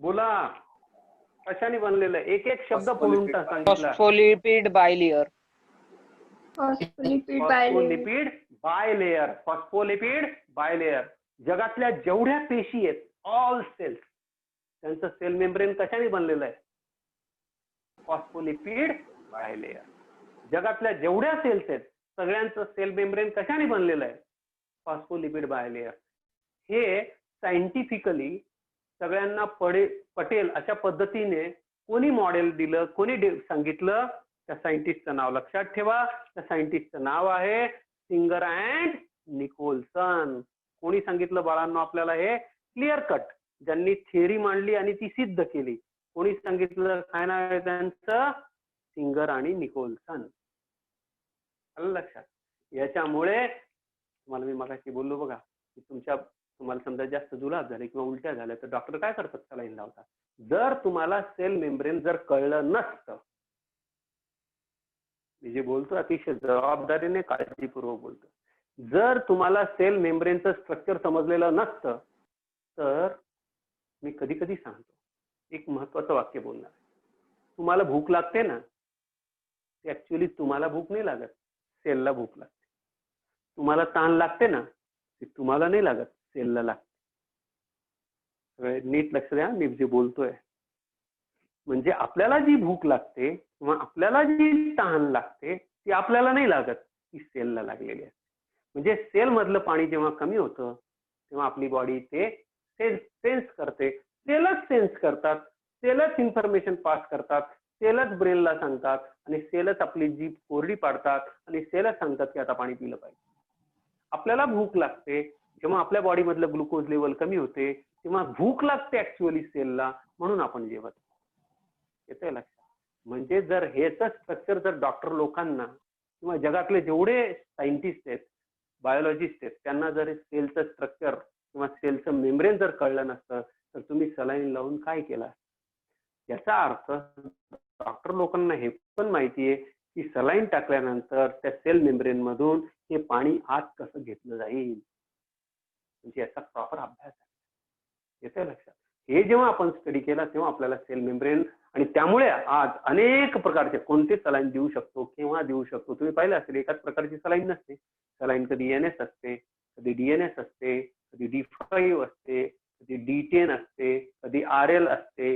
बोला. कशाने बनलेलं आहे? एक एक शब्द बोलून सांगितला. Phospholipid bilayer. Phospholipid bilayer. Phospholipid bilayer. Phospholipid bilayer. जगातल्या जेवढ्या पेशी आहेत, ऑल सेल्स, त्यांचं सेल मेम्ब्रेन कशाने बनलेलं आहे? Phospholipid bilayer. जगातल्या जेवढ्या सेल्स आहेत सगळ्यांचं सेल मेम्ब्रेन कशाने बनलेलं आहे? Phospholipid bilayer. हे सायंटिफिकली सगळ्यांना पटेल अशा पद्धतीने कोणी मॉडेल दिलं, कोणी सांगितलं? त्या सायंटिस्टचं नाव लक्षात ठेवा. त्या सायंटिस्टचं नाव आहे सिंगर अँड निकोलसन. कोणी सांगितलं बाळांनो आपल्याला? हे क्लिअर कट ज्यांनी थिअरी मांडली आणि ती सिद्ध केली. कोणी सांगितलं? काय नाव आहे त्यांचं? सिंगर आणि निकोलसन. आलं लक्षात? याच्यामुळे तुम्हाला मी मगाशी बोललो बघा की तुम्हाला समजा जास्त जुलाब झाले किंवा उलट्या झाल्या तर डॉक्टर काय करतात? सलाईन लावतात. जर तुम्हाला सेल मेम्ब्रेन जर कळलं नसतं, मी जे बोलतो अतिशय जबाबदारीने काळजीपूर्वक बोलतो, जर तुम्हाला सेल मेम्ब्रेनचं स्ट्रक्चर समजलेलं नसतं तर मी कधी कधी सांगतो, एक महत्वाचं वाक्य बोलणार. तुम्हाला भूक लागते ना, ऍक्च्युअली तुम्हाला भूक नाही लागत, सेलला भूक लागते. तुम्हाला ताण लागते ना, ती तुम्हाला नाही लागत, सेलला लागते. नीट लक्ष द्या मी जे बोलतोय. म्हणजे आपल्याला जी भूक लागते किंवा आपल्याला जी तहान लागते ती आपल्याला नाही लागत, ती सेलला लागलेली असते. म्हणजे सेल मधलं पाणी जेव्हा कमी होतं तेव्हा आपली बॉडी ते सेन्स करते. सेलच सेन्स करतात, सेलच इन्फॉर्मेशन पास करतात, सेलच ब्रेनला सांगतात आणि सेलच आपली जीभ कोरडी पाडतात आणि सेलच सांगतात की आता पाणी पिलं पाहिजे. आपल्याला भूक लागते जेव्हा आपल्या बॉडी मधलं ग्लुकोज लेवल कमी होते तेव्हा भूक लागते ऍक्च्युअली सेलला, म्हणून आपण जेवत. येतंय लक्षात? म्हणजे जर हेच स्ट्रक्चर जर डॉक्टर लोकांना किंवा जगातले जेवढे सायंटिस्ट आहेत, बायोलॉजिस्ट आहेत, त्यांना जर सेलचं स्ट्रक्चर किंवा सेलचं मेम्ब्रेन जर कळलं नसतं तर तुम्ही सलाईन लावून काय केलं? याचा अर्थ डॉक्टर लोकांना हे पण माहितीये की सलाईन टाकल्यानंतर त्या सेल मेम्ब्रेन मधून हे पाणी आत कसं घेतलं जाईल, म्हणजे याचा प्रॉपर अभ्यास आहे. येतंय लक्षात? हे जेव्हा आपण स्टडी केला तेव्हा आपल्याला सेल मेम्ब्रेन आणि त्यामुळे आज अनेक प्रकारचे कोणते सलाईन देऊ शकतो, केव्हा देऊ शकतो. तुम्ही पाहिलं असेल एकाच प्रकारची सलाईन नसते. सलाईन कधी एनएस असते, कधी डीएनएस असते, कधी D5 असते, कधी D10 असते, कधी RL असते.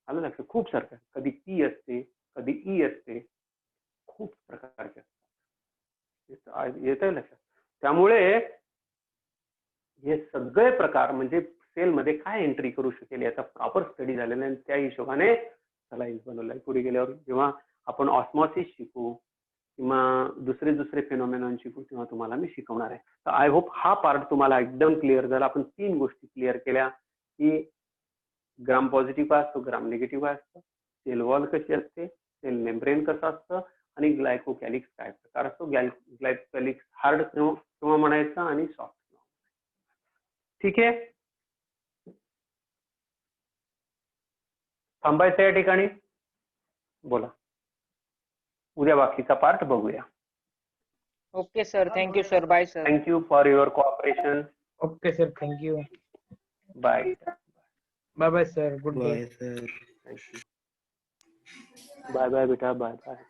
आलं लक्षात? खूप सारखं. कधी P असते, कधी E असते. खूप प्रकारचे असतात. येतंय लक्षात? त्यामुळे हे सगळे प्रकार म्हणजे सेलमध्ये काय एंट्री करू शकेल याचा प्रॉपर स्टडी झालेला आहे. त्या हिशोबाने सलाईन बनवलाय. पुढे गेल्यावर जेव्हा आपण ऑस्मॉसिस शिकू किंवा दुसरे फेनॉमेनॉन शिकू तेव्हा तुम्हाला मी शिकवणार आहे. तर आय होप हा पार्ट तुम्हाला एकदम क्लिअर झाला. आपण 3 गोष्टी क्लिअर केल्या की ग्राम पॉझिटिव्ह काय असतो, ग्राम निगेटिव्ह काय असतं, सेल वॉल कशी असते, सेल मेम्ब्रेन कसं असतं आणि ग्लायकोकॅलिक्स काय प्रकार असतो. ग्लायकोकॅलिक्स हार्ड किंवा म्हणायचं आणि सॉफ्ट. ठीक आहे, थांबायचं या ठिकाणी. बोला, उद्या बाकीचा पार्ट बघूया. Okay sir, thank you sir, bye sir. Thank you for your cooperation. Okay sir, thank you. Bye. Bye bye sir, good day. Bye sir. Bye bye बेटा, बाय बाय.